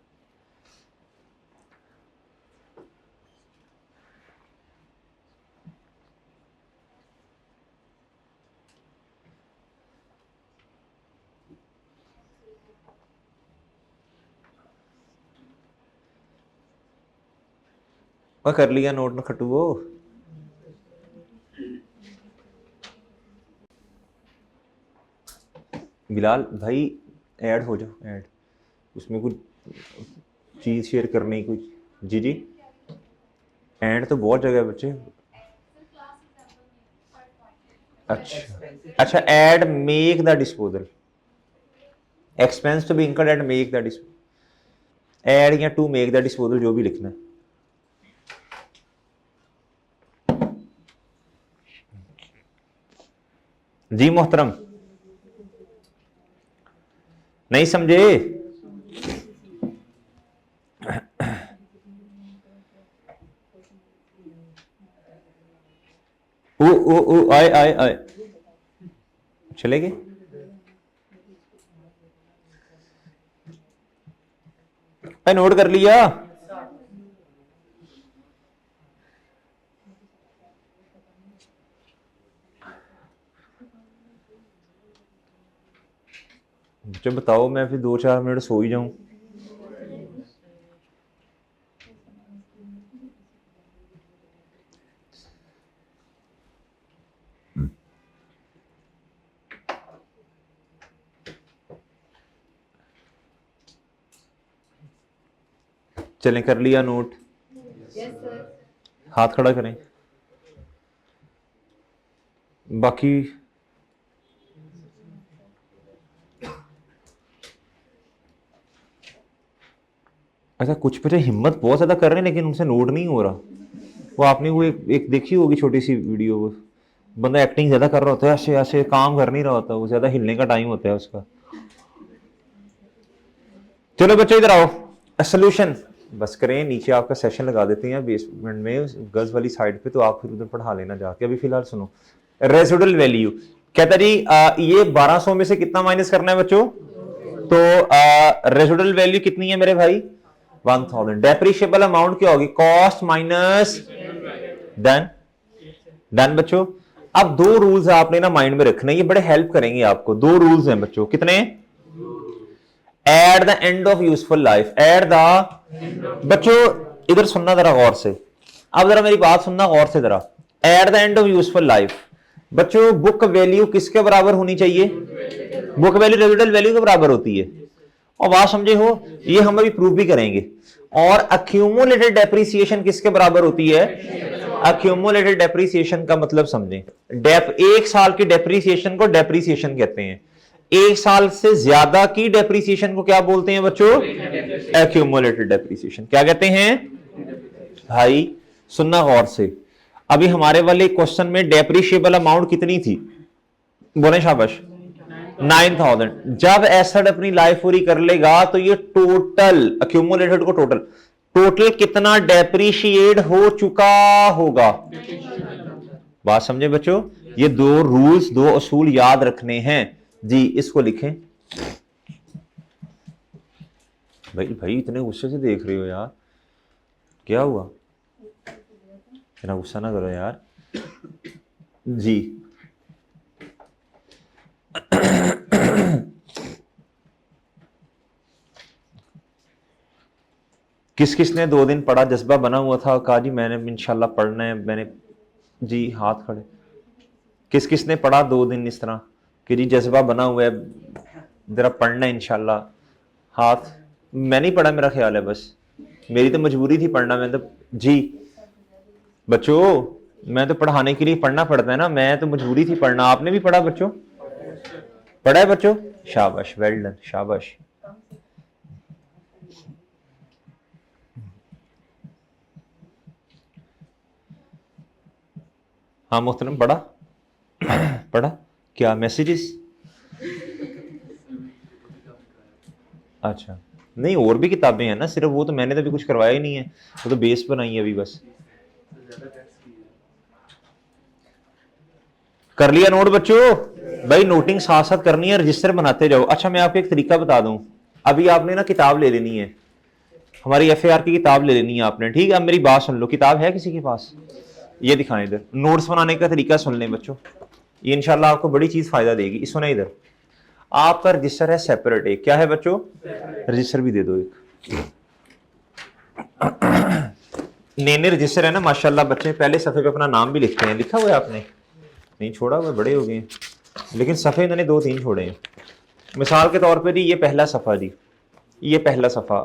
Speaker 1: और कर लिया नोट ना खटू वो। बिलाल भाई ऐड हो जाओ, ऐड उसमें कुछ चीज़ शेयर करने की कुछ। जी जी ऐड तो बहुत जगह है बच्चे। अच्छा अच्छा, add make the disposal, expense to be incurred and make the disposal, add या टू मेक द डिस्पोजल जो भी लिखना है। जी मोहतरम नहीं समझे? ओ आए आए आए चले गए। नोट कर लिया? मुझे बताओ, मैं फिर 2-4 मिनट सो ही जाऊं। चलें, कर लिया नोट? हाथ खड़ा करें। बाकी अच्छा, कुछ बच्चे हिम्मत बहुत ज्यादा कर रहे हैं लेकिन उनसे नोट नहीं हो रहा। वो आपने वो एक देखी होगी छोटी सी वीडियो, वो बंदा एक्टिंग ज्यादा कर रहा होता है, ऐसे ऐसे काम कर नहीं रहा होता, वो ज्यादा हिलने का टाइम होता है उसका। चलो बच्चों इधर आओ, सोल्यूशन बस करें, नीचे आपका सेशन लगा देते हैं बेसमेंट में गर्ल्स वाली साइड पे, तो आप फिर उधर पढ़ा लेना जाके। अभी फिलहाल सुनो, रेसिडुअल वैल्यू कहता जी ये 1200 में से कितना माइनस करना है बच्चों? तो रेसिडुअल वैल्यू कितनी है मेरे भाई? 1000। डेप्रिशिएबल अमाउंट क्या होगी? कॉस्ट माइनस डन बच्चों। अब दो रूल्स आपने ना माइंड में रखने, ये बड़े हेल्प करेंगे आपको। दो रूल्स हैं बच्चों, कितने? At the end of useful life, at the बच्चों इधर सुनना जरा गौर से, अब जरा मेरी बात सुनना गौर से जरा। At the end of useful life बच्चों बुक वैल्यू किसके बराबर होनी चाहिए? बुक वैल्यू रेसिडुअल वैल्यू के बराबर होती है। और बात समझे हो, ये हम अभी प्रूव भी करेंगे। और अक्यूमुलेटेड डेप्रिसिएशन किसके बराबर होती है? अक्यूमुलेटेड डेप्रिसिएशन का मतलब समझें, एक साल की डेप्रिसिएशन को डेप्रिसिएशन कहते हैं, एक साल से ज्यादा की डेप्रिसिएशन को क्या बोलते हैं बच्चों? Accumulated depreciation. क्या कहते हैं भाई? सुनना गौर से, अभी हमारे वाले क्वेश्चन में डेप्रिशिएबल अमाउंट कितनी थी? बोले शाबाश, 9000। जब एसेट अपनी लाइफ पूरी कर लेगा तो ये टोटल अक्यूमुलेटेड को टोटल कितना डेप्रिशिएट हो चुका होगा? बात समझे बच्चों? ये दो रूल्स, दो असूल याद रखने हैं जी। इसको लिखें। भाई इतने गुस्से से देख रहे हो यार, क्या हुआ? इतना गुस्सा ना करो यार जी। किस किसने 2 दिन पढ़ा? जज्बा बना हुआ था, कहा जी मैंने इंशाल्लाह पढ़ना है, मैंने जी हाथ खड़े। किस किसने पढ़ा 2 दिन इस तरह कि जी जज्बा बना हुआ है, जरा पढ़ना है इंशाल्लाह? हाथ। मैं नहीं पढ़ा, मेरा ख्याल है, बस मेरी तो मजबूरी थी पढ़ना। मैं तो जी बच्चों, मैं तो पढ़ाने के लिए पढ़ना पड़ता है ना, मैं तो मजबूरी थी पढ़ना। आपने भी पढ़ा बच्चों? पढ़ा है बच्चों? शाबाश, वेल डन, शाबाश। हाँ मोहतरम, पढ़ा? पढ़ा क्या? मैसेजेस? अच्छा, नहीं और भी किताबें हैं ना, सिर्फ वो तो मैंने तो अभी कुछ करवाया ही नहीं है, वो तो बेस बनाई है अभी बस। कर लिया नोट बच्चों? भाई नोटिंग साथ साथ करनी है, रजिस्टर बनाते जाओ। अच्छा मैं आपको एक तरीका बता दूं, अभी आपने ना किताब ले लेनी है, हमारी FAR की किताब ले लेनी है आपने, ठीक है? अब मेरी बात सुन लो, किताब है किसी के पास? ये दिखाएं इधर, नोट्स बनाने का तरीका सुन लें बच्चों, ये इंशाल्लाह आपको बड़ी चीज फायदा देगी। सुना इधर, आपका रजिस्टर है सेपरेट, एक क्या है बच्चों? रजिस्टर भी दे दो एक। नए रजिस्टर है ना माशाल्लाह बच्चे, पहले सफे पे अपना नाम भी लिखते हैं। लिखा हुआ है आपने? नहीं छोड़ा हुआ, बड़े हो गए, लेकिन सफ़े इन्होंने 2-3 छोड़े हैं। मिसाल के तौर पे जी ये पहला सफ़ा जी, ये पहला सफ़ा,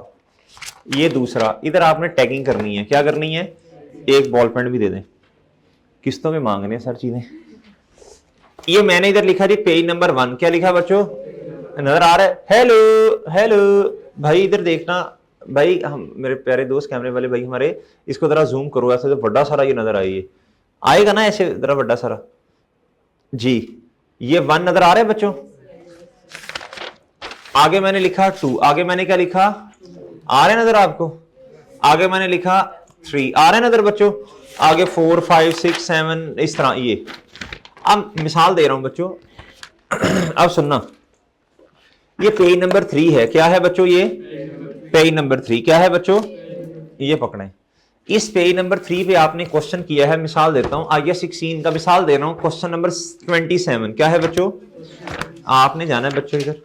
Speaker 1: ये दूसरा। इधर आपने टैगिंग करनी है। क्या करनी है? एक बॉल पेन भी दे दें, किस्तों में मांगने सर चीजें। ये मैंने इधर लिखा जी पेज नंबर 1। क्या लिखा बच्चों? नजर आ रहा है? हेलो हेलो भाई इधर देखना भाई, हम मेरे प्यारे दोस्त कैमरे वाले भाई हमारे, इसको जरा जूम करो, ऐसे तो बड़ा सारा ये नजर आए, आएगा ना ऐसे जरा बड़ा सारा जी। ये 1 नजर आ रहा है बच्चों? आगे मैंने लिखा 2, आगे मैंने क्या लिखा? आ रहे नजर आपको? आगे मैंने लिखा 3, आ रहे नजर बच्चों? आगे 4, 5, 6, 7 इस तरह। ये अब मिसाल दे रहा हूं बच्चों, अब सुनना, ये पेज नंबर 3 है। क्या है बच्चों? ये पेज नंबर 3 क्या है बच्चों? ये पकड़ें, इस पेज नंबर 3 पे आपने क्वेश्चन किया है। मिसाल देता हूं, IAS 16 का मिसाल दे रहा हूं, क्वेश्चन नंबर 27। क्या है बच्चों? आपने जाना है बच्चों इधर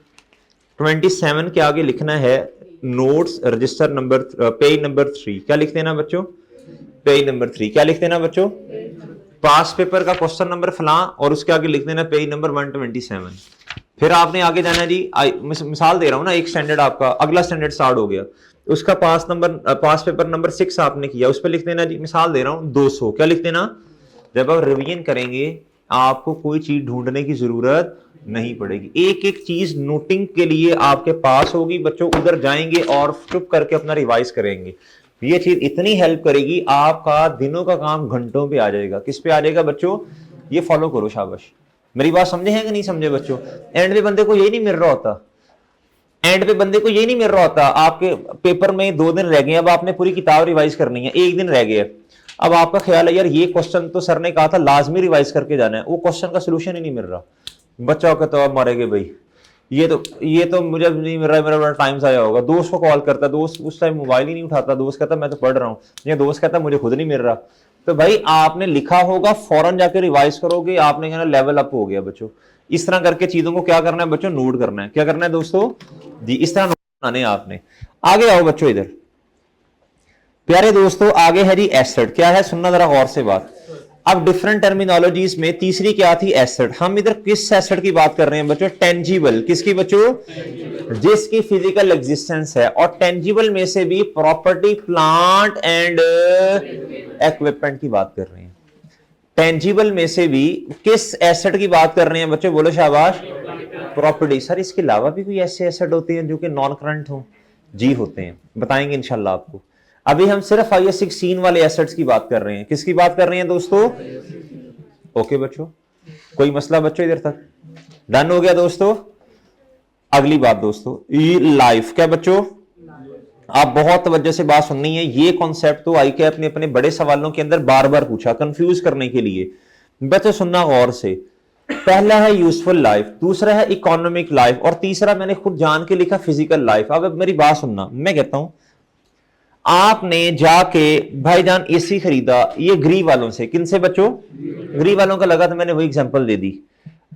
Speaker 1: 27 के आगे लिखना है notes register number page number 3। क्या लिख देना बच्चों? Page number 3। क्या लिख देना बच्चों? पास पेपर का क्वेश्चन नंबर फलां, और उसके आगे लिख देना पेज नंबर 127। फिर आपने आगे जाना जी, मिसाल दे रहा हूं ना, एक स्टैंडर्ड आपका, अगला स्टैंडर्ड स्टार्ट हो गया, उसका पास पेपर नंबर 6 आपने किया, उस पर लिख देना जी, मिसाल दे रहा हूं 200, क्या लिख देना। जब आप रिवीजन करेंगे आपको कोई चीज ढूंढने की जरूरत नहीं पड़ेगी, एक एक चीज नोटिंग के लिए आपके पास होगी। बच्चों उधर जाएंगे और चुप करके अपना रिवाइज करेंगे, ये चीज इतनी हेल्प करेगी, आपका दिनों का काम घंटों पे आ जाएगा। किस पे आ जाएगा बच्चों, ये फॉलो करो, शाबाश। मेरी बात समझे हैं कि नहीं समझे बच्चों। एंड पे बंदे को यही नहीं मिल रहा होता, एंड पे बंदे को यही नहीं मिल रहा होता, आपके पेपर में 2 दिन रह गए, अब आपने पूरी किताब रिवाइज करनी है, 1 दिन रह गया, अब आपका ख्याल है यार ये क्वेश्चन तो सर ने कहा था लाजमी रिवाइज करके जाना है, वो क्वेश्चन का सोल्यूशन ही नहीं मिल रहा। बच्चा कहता तो अब मारेंगे भाई, ये तो मुझे नहीं मिल रहा, मेरा बड़ा टाइम आया होगा। दोस्त को कॉल करता, दोस्त उस टाइम मोबाइल ही नहीं उठाता, दोस्त कहता मैं तो पढ़ रहा हूँ, या दोस्त कहता मुझे खुद नहीं मिल रहा। तो भाई आपने लिखा होगा, फौरन जाके रिवाइज करोगे, आपने कहना लेवल अप हो गया बच्चों। इस तरह करके चीजों को क्या करना है बच्चों, नोट करना है। क्या करना है दोस्तों जी, इस तरह नोट बनाने आपने। आगे आओ बच्चों इधर, प्यारे दोस्तों आगे है जी एसेट। क्या है, सुनना जरा गौर से बात। अब डिफरेंट टर्मिनोलॉजीज में तीसरी क्या थी, एसेट। हम इधर किस एसेट की बात कर रहे हैं बच्चों, टेंजिबल। किसकी बच्चों, जिसकी फिजिकल एग्जिस्टेंस है। और टेंजिबल में से भी प्रॉपर्टी, प्लांट एंड इक्विपमेंट की बात कर रहे हैं। टेंजिबल में से भी किस एसेट की बात कर रहे हैं बच्चों, बोलो शाबाश, प्रॉपर्टी। सर इसके अलावा भी कोई ऐसे एसेट होते हैं जो कि नॉन करंट हो? जी होते हैं, बताएंगे इंशाल्लाह आपको। अभी हम सिर्फ IAS 16 वाले एसेट्स की बात कर रहे हैं। किसकी बात कर रहे हैं दोस्तों, ओके बच्चों, कोई मसला बच्चों इधर तक डन हो गया दोस्तों। अगली बात दोस्तों, लाइफ। क्या बच्चों, आप बहुत तवज्जो से बात सुननी है, ये कॉन्सेप्ट तो ICAP ने अपने बड़े सवालों के अंदर बार बार पूछा कंफ्यूज करने के लिए। बच्चों सुनना गौर से, पहला है यूजफुल लाइफ, दूसरा है इकोनॉमिक लाइफ, और तीसरा मैंने खुद जान के लिखा फिजिकल लाइफ। अब मेरी बात सुनना, मैं कहता हूं आपने जाके भाईजान एसी खरीदा, ये गरीब वालों से, किन से बच्चों, गरीब वालों का लगा तो मैंने वही एग्जांपल दे दी।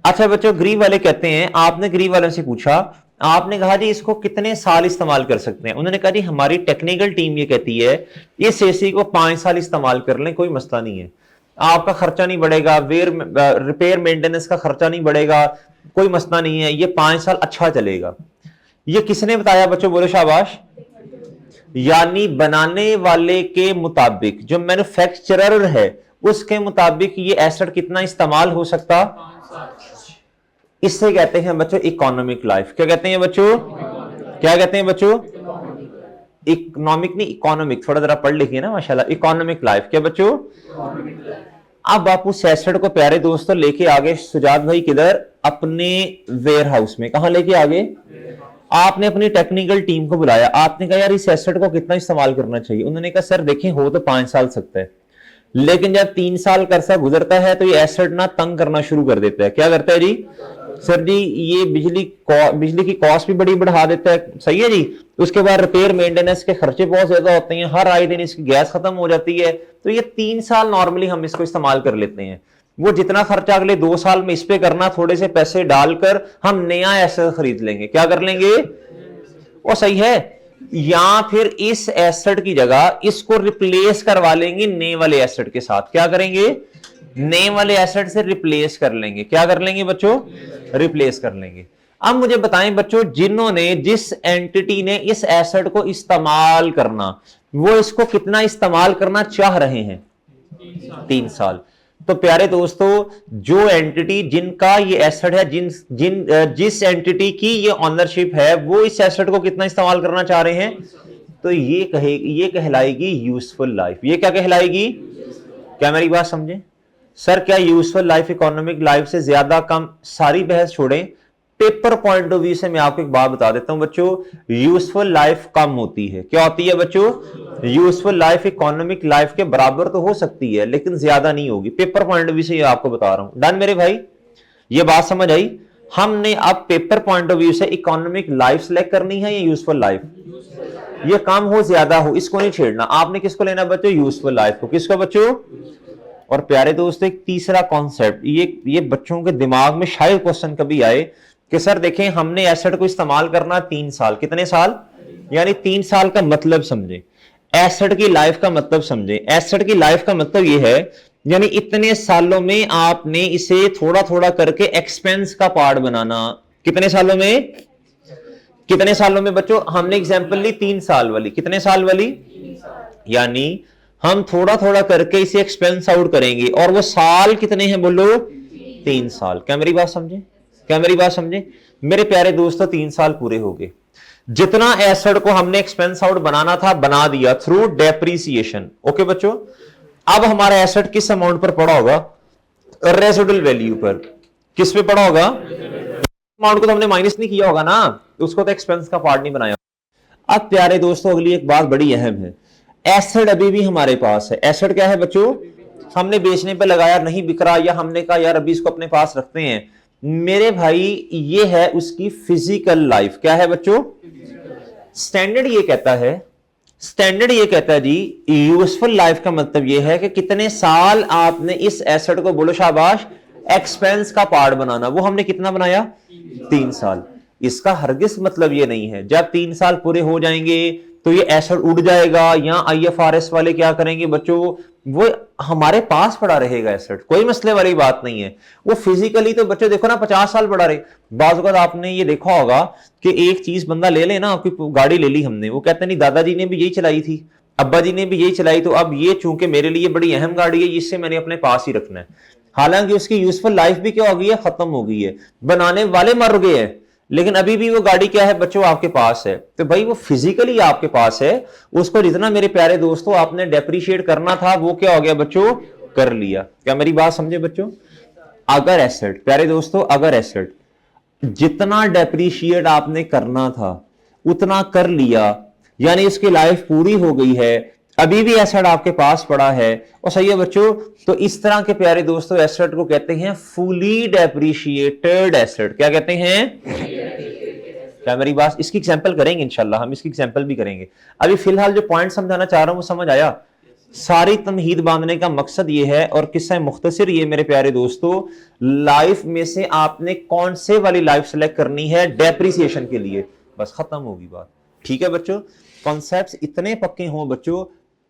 Speaker 1: अच्छा बच्चों, गरीब वाले कहते हैं, आपने गरीब वालों से पूछा, आपने कहा जी इसको कितने साल इस्तेमाल कर सकते हैं? उन्होंने कहा जी हमारी टेक्निकल टीम ये कहती है इस एसी को 5 साल इस्तेमाल कर लें, कोई मसला नहीं है, आपका खर्चा नहीं बढ़ेगा, रिपेयर मेंटेनेंस का खर्चा नहीं बढ़ेगा, कोई मसला नहीं है, ये 5 साल अच्छा चलेगा। ये किसने बताया बच्चों, बोलो शाबाश। यानी बनाने वाले के मुताबिक, जो मैन्युफैक्चरर है उसके मुताबिक ये एसेट कितना इस्तेमाल हो सकता, इससे कहते हैं बच्चों इकोनॉमिक लाइफ। क्या कहते हैं बच्चों, क्या कहते हैं बच्चों, इकोनॉमिक नहीं इकोनॉमिक, थोड़ा जरा पढ़ लिखिए ना माशाल्लाह, इकोनॉमिक लाइफ। क्या बच्चों, अब आप उस एसेट को प्यारे दोस्तों लेके आगे, सुजात भाई किधर, अपने वेयर हाउस में। कहां लेके आगे, आपने अपनी टेक्निकल टीम को बुलाया, आपने कहा यार इस एसेट को कितना इस्तेमाल करना चाहिए? उन्होंने कहा सर देखें हो तो 5 साल सकता है, लेकिन जब 3 साल करसा गुजरता है तो ये एसेट ना तंग करना शुरू कर देता है। क्या करता है जी, सर जी ये बिजली की कॉस्ट भी बड़ी बढ़ा देता है, सही है जी। उसके बाद रिपेयर मेंटेनेंस के खर्चे बहुत ज्यादा होते हैं, हर आए दिन इसकी गैस खत्म हो जाती है, तो ये 3 साल नॉर्मली हम इसको इस्तेमाल कर लेते हैं। वो जितना खर्चा अगले 2 साल में इस पे करना, थोड़े से पैसे डालकर हम नया एसेट खरीद लेंगे। क्या कर लेंगे, वो सही है, या फिर इस एसेट की जगह इसको रिप्लेस करवा लेंगे नए वाले एसेट के साथ। क्या करेंगे, नए वाले एसेट से रिप्लेस कर लेंगे। क्या कर लेंगे बच्चों, रिप्लेस कर लेंगे। अब मुझे बताएं बच्चों, जिन्होंने, जिस एंटिटी ने इस एसेट को इस्तेमाल करना, वो इसको कितना इस्तेमाल करना चाह रहे हैं, 3 साल। तो प्यारे दोस्तों, जो एंटिटी जिनका ये एसेट है, जिस एंटिटी की ये ऑनरशिप है, वो इस एसेट को कितना इस्तेमाल करना चाह रहे हैं, तो ये कहलाएगी यूजफुल लाइफ। ये क्या कहलाएगी, क्या मेरी बात समझे सर, क्या यूजफुल लाइफ इकोनॉमिक लाइफ से ज्यादा कम? सारी बहस छोड़ें, पेपर पॉइंट ऑफ व्यू से मैं आपको एक बात बता देता हूं बच्चों, यूजफुल लाइफ कम होती है। क्या होती है बच्चों, यूजफुल लाइफ इकोनॉमिक लाइफ के बराबर तो हो सकती है, लेकिन ज्यादा नहीं होगी। पेपर पॉइंट ऑफ व्यू से ये आपको बता रहा हूं। डन मेरे भाई, ये बात समझ आई। हमने अब पेपर पॉइंट ऑफ व्यू से इकोनॉमिक लाइफ सिलेक्ट करनी है या यूजफुल लाइफ, ये कम हो ज्यादा हो इसको नहीं छेड़ना। आपने किसको लेना बच्चों, यूजफुल लाइफ को। किसको बच्चों, और प्यारे दोस्तों एक तीसरा कॉन्सेप्ट, ये बच्चों के दिमाग में शायद क्वेश्चन कभी आए कि सर देखें हमने एसेट को इस्तेमाल करना 3 साल, कितने साल, यानी 3 साल का मतलब समझे, एसेट की लाइफ का मतलब समझे। एसेट की लाइफ का मतलब ये है, यानी इतने सालों में आपने इसे थोड़ा थोड़ा करके एक्सपेंस का पार्ट बनाना। कितने सालों में, कितने सालों में बच्चों? हमने एग्जांपल ली 3 साल वाली। कितने साल वाली? यानी हम थोड़ा थोड़ा करके इसे एक्सपेंस आउट करेंगे और वो साल कितने हैं बोलो? 3 साल। क्या मेरी बात समझे? क्या मेरी बात समझे? मेरे प्यारे दोस्तों 3 साल पूरे हो गए। जितना एसेट को हमने एक्सपेंस आउट बनाना था बना दिया थ्रू डेप्रीसिएशन। ओके बच्चों, अब हमारा एसेट किस अमाउंट पर पड़ा होगा? रेसिडुअल वैल्यू पर। किस पे पड़ा होगा? अमाउंट को तो हमने माइनस नहीं किया होगा ना, तो उसको तो एक्सपेंस का पार्ट नहीं बनाया। अब प्यारे दोस्तों अगली एक बात बड़ी अहम है, एसेट अभी भी हमारे पास है। एसेट क्या है बच्चों? हमने बेचने पे लगाया, नहीं बिक रहा, या हमने कहा यार अभी इसको अपने पास रखते हैं। मेरे भाई ये है उसकी फिजिकल लाइफ। क्या है बच्चों? स्टैंडर्ड ये कहता है, स्टैंडर्ड ये कहता है जी यूजफुल लाइफ का मतलब ये है कि कितने साल आपने इस एसेट को, बोलो शाबाश, एक्सपेंस का पार्ट बनाना। वो हमने कितना बनाया? 3 साल। इसका हरगिज मतलब ये नहीं है जब 3 साल पूरे हो जाएंगे तो ये एसेट उड़ जाएगा, या आईएफआरएस वाले क्या करेंगे बच्चों, वो हमारे पास पड़ा रहेगा एसेट। कोई मसले वाली बात नहीं है। वो फिजिकली तो बच्चों देखो ना 50 साल पड़ा रहे। बाज़ वक़्त आपने ये देखा होगा कि एक चीज बंदा ले लेना, कोई गाड़ी ले ली हमने, वो कहते नहीं दादाजी ने भी यही चलाई थी, अब्बा जी ने भी यही चलाई, तो अब ये चूंकि मेरे लिए बड़ी अहम गाड़ी है, इससे मैंने अपने पास ही रखना है। हालांकि उसकी यूजफुल लाइफ भी क्या हो गई है? खत्म हो गई है। बनाने वाले मर गए हैं, लेकिन अभी भी वो गाड़ी क्या है बच्चों? आपके पास है। तो भाई वो फिजिकली आपके पास है, उसको जितना मेरे प्यारे दोस्तों आपने डेप्रिशिएट करना था वो क्या हो गया बच्चों? कर लिया। क्या मेरी बात समझे बच्चों? अगर एसेट, प्यारे दोस्तों, अगर एसेट जितना डेप्रिशिएट आपने करना था उतना कर लिया, यानी इसकी लाइफ पूरी हो गई है, अभी भी एसेट आपके पास पड़ा है, और सही है बच्चों, तो इस तरह के प्यारे दोस्तों एसेट को कहते हैं फुली डेप्रिशिएटेड एसेट। क्या कहते हैं? क्या मेरी बात? इसकी एग्जांपल करेंगे इंशाल्लाह, हम इसकी एग्जांपल भी करेंगे। अभी फिलहाल जो पॉइंट समझाना चाह रहा हूं वो समझ आया? सारी तमहीद बांधने का मकसद ये है, और किस्सा मुख्तसर ये मेरे प्यारे दोस्तों, लाइफ में से आपने कौन से वाली लाइफ सेलेक्ट करनी है डेप्रिसिएशन के लिए, बस खत्म होगी बात। ठीक है बच्चों? कॉन्सेप्ट्स इतने पक्के हों बच्चों,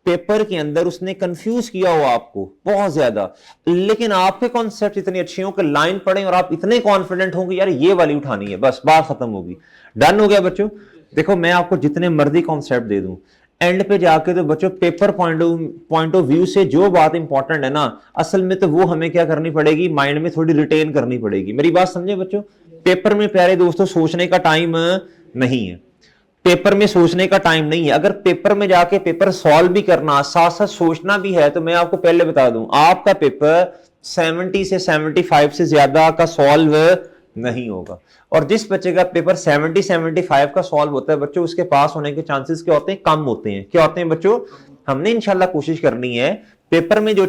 Speaker 1: पेपर के अंदर उसने कंफ्यूज किया हो आपको बहुत ज्यादा, लेकिन आपके कॉन्सेप्ट इतने अच्छे हो कि लाइन पढ़े और आप इतने कॉन्फिडेंट होंगे यार ये वाली उठानी है, बस बात खत्म होगी। डन हो गया बच्चों? देखो मैं आपको जितने मर्जी कॉन्सेप्ट दे दूं, एंड पे जाके तो बच्चों पेपर पॉइंट ऑफ व्यू से जो बात इंपॉर्टेंट है ना, असल में तो वो हमें क्या करनी पड़ेगी? माइंड में थोड़ी रिटेन करनी पड़ेगी। मेरी बात समझे बच्चों? पेपर में प्यारे दोस्तों सोचने का टाइम नहीं है। पेपर में सोचने का टाइम नहीं है। अगर पेपर में जाके पेपर सॉल्व भी करना, साथ साथ सोचना भी है, तो मैं आपको पहले बता दूं आपका पेपर 70 से 75 से ज्यादा का सॉल्व नहीं होगा। और जिस बच्चे का पेपर 70-75 का सॉल्व होता है बच्चों, उसके पास होने के चांसेस क्या होते हैं? कम होते हैं। क्या होते हैं बच्चों? हमने इंशाल्लाह कोशिश करनी है पेपर में जो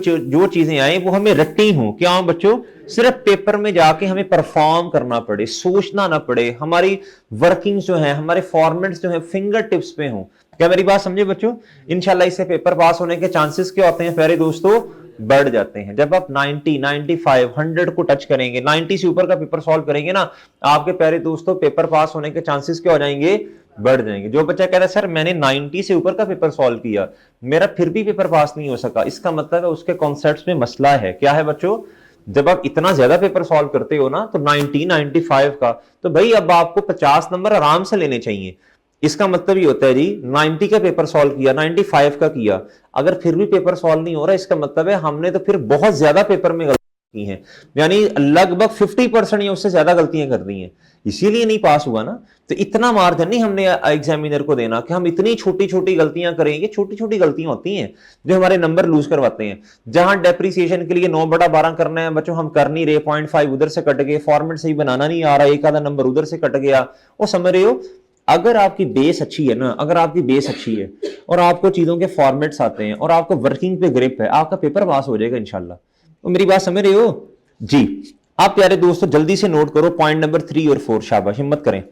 Speaker 1: चीजें आए वो हमें रट्टी हो। क्या हो बच्चों? सिर्फ पेपर में जाके हमें परफॉर्म करना पड़े, सोचना ना पड़े, हमारी वर्किंग्स जो है, हमारे फॉर्मेट्स जो है फिंगर टिप्स पे हो। क्या मेरी बात समझे बच्चों? इंशाल्लाह इससे पेपर पास होने के चांसेस क्या होते हैं प्यारे दोस्तों? बढ़ जाते हैं। जब आप 90, 95, 100 को टच करेंगे, 90 से ऊपर का पेपर सॉल्व करेंगे ना, आपके प्यारे दोस्तों पेपर पास होने के चांसेस क्या हो जाएंगे? बढ़ जाएंगे। जो बच्चा कहता है सर मैंने 90 से ऊपर का पेपर सॉल्व किया, मेरा फिर भी पेपर पास नहीं हो सका, इसका मतलब है उसके कॉन्सेप्ट्स में मसला है। क्या है बच्चों? जब आप इतना ज्यादा पेपर सॉल्व करते हो ना, तो 90, 95 का, तो भाई अब आपको 50 नंबर आराम से लेने चाहिए। इसका मतलब ये होता है जी 90 का पेपर सॉल्व किया, 95 का किया, अगर फिर भी पेपर सॉल्व नहीं हो रहा, इसका मतलब है हमने तो फिर बहुत ज्यादा पेपर में गलती की है, यानी लगभग 50% या उससे ज्यादा गलतियां कर दी हैं, इसीलिए नहीं पास हुआ ना। तो इतना मार्जिन नहीं हमने एग्जामिनर को देना कि हम इतनी छोटी छोटी गलतियां करेंगे। छोटी छोटी गलतियां होती हैं जो हमारे नंबर लूज करवाते हैं। जहां डेप्रिसिएशन के लिए 9/12 करना है बच्चों, हम कर नहीं रहे, 0.5 उधर से कट गए, फॉर्मेट सही बनाना नहीं आ रहा, एक आधा नंबर उधर से कट गया, वो समझ रहे हो? अगर आपकी बेस अच्छी है ना, अगर आपकी बेस अच्छी है और आपको चीजों के फॉर्मेट्स आते हैं और आपको वर्किंग पे ग्रिप है, आपका पेपर पास हो जाएगा इंशाल्लाह। तो मेरी बात समझ रहे हो जी? आप प्यारे दोस्तों जल्दी से नोट करो पॉइंट नंबर 3 और 4। शाबाश, हिम्मत करें,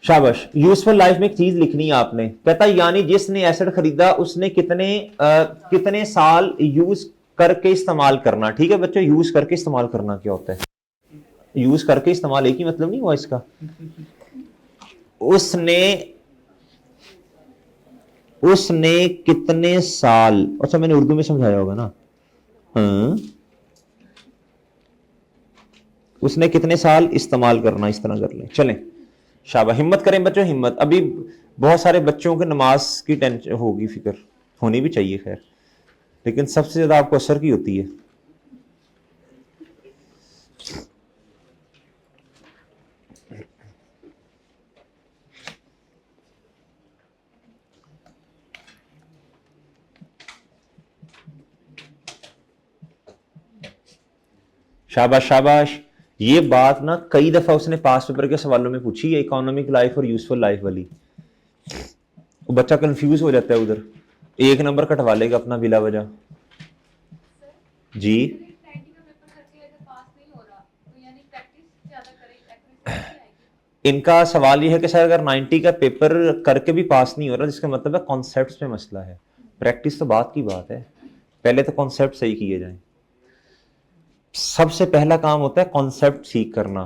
Speaker 1: शाबाश। यूजफुल लाइफ में एक चीज लिखनी है आपने, कहता यानी जिसने एसेट खरीदा उसने कितने साल यूज करके इस्तेमाल करना। ठीक है बच्चों, यूज करके इस्तेमाल करना क्या होता है? यूज करके इस्तेमाल एक ही मतलब नहीं हुआ इसका। उसने कितने साल, अच्छा मैंने उर्दू में समझाया होगा ना। हाँ उसने कितने साल इस्तेमाल करना, इस तरह कर लें। चलें, शाबाश, हिम्मत करें बच्चों, हिम्मत। अभी बहुत सारे बच्चों के नमाज की टेंशन होगी, फिक्र होनी भी चाहिए खैर, लेकिन सबसे ज्यादा आपको असर की होती है। शाबाश शाबाश। ये बात ना कई दफा उसने पास पेपर के सवालों में पूछी है, इकोनॉमिक लाइफ और यूजफुल लाइफ वाली। वो बच्चा कंफ्यूज हो जाता है उधर, एक नंबर कटवा लेगा अपना बिला वजह। जी, इनका सवाल यह है कि सर अगर 90 का पेपर करके भी पास नहीं हो रहा, जिसका मतलब है कॉन्सेप्ट्स में मसला है। प्रैक्टिस तो बात की बात है, पहले तो कॉन्सेप्ट सही किए जाएं। सबसे पहला काम होता है कॉन्सेप्ट सीख करना।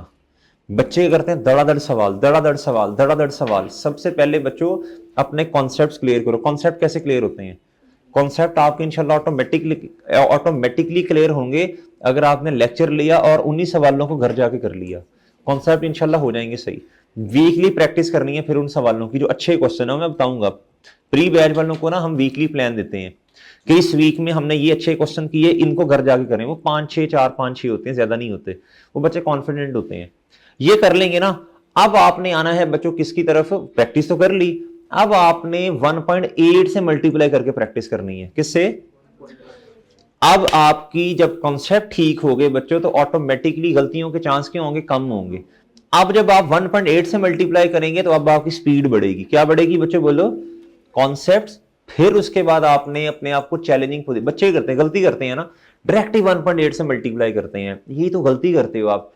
Speaker 1: बच्चे करते हैं धड़ाधड़ सवाल, धड़ाधड़ सवाल, धड़ाधड़ सवाल। सबसे पहले बच्चों अपने कॉन्सेप्ट्स क्लियर करो। कॉन्सेप्ट कैसे क्लियर होते हैं? कॉन्सेप्ट आपके इंशाल्लाह ऑटोमेटिकली क्लियर होंगे अगर आपने लेक्चर लिया और उन्हीं सवालों को घर जाके कर लिया। कॉन्सेप्ट इंशाल्लाह हो जाएंगे सही। वीकली प्रैक्टिस करनी है फिर उन सवालों की जो अच्छे क्वेश्चन है, मैं बताऊंगा। प्री बैच वालों को ना हम वीकली प्लान देते हैं कि इस वीक में हमने ये अच्छे क्वेश्चन किए, इनको घर जाके करें। वो 5-6, 4-5-6 होते हैं, ज्यादा नहीं होते। वो बच्चे कॉन्फिडेंट होते हैं। ये कर लेंगे ना, अब आपने आना है बच्चों किसकी तरफ? प्रैक्टिस तो कर ली, अब आपने 1.8 से मल्टीप्लाई करके प्रैक्टिस करनी है। किससे? अब आपकी जब कॉन्सेप्ट ठीक हो गए बच्चों, तो ऑटोमेटिकली गलतियों के चांस क्यों होंगे? कम होंगे। अब जब आप 1.8 से मल्टीप्लाई करेंगे तो अब आपकी स्पीड बढ़ेगी। क्या बढ़ेगी बच्चों? बोलो। कॉन्सेप्ट। फिर उसके बाद आपने अपने आप को चैलेंजिंग, बच्चे करते हैं, गलती करते हैं ना, डायरेक्ट ही 1.8 से मल्टीप्लाई करते हैं। यही तो गलती करते हो आप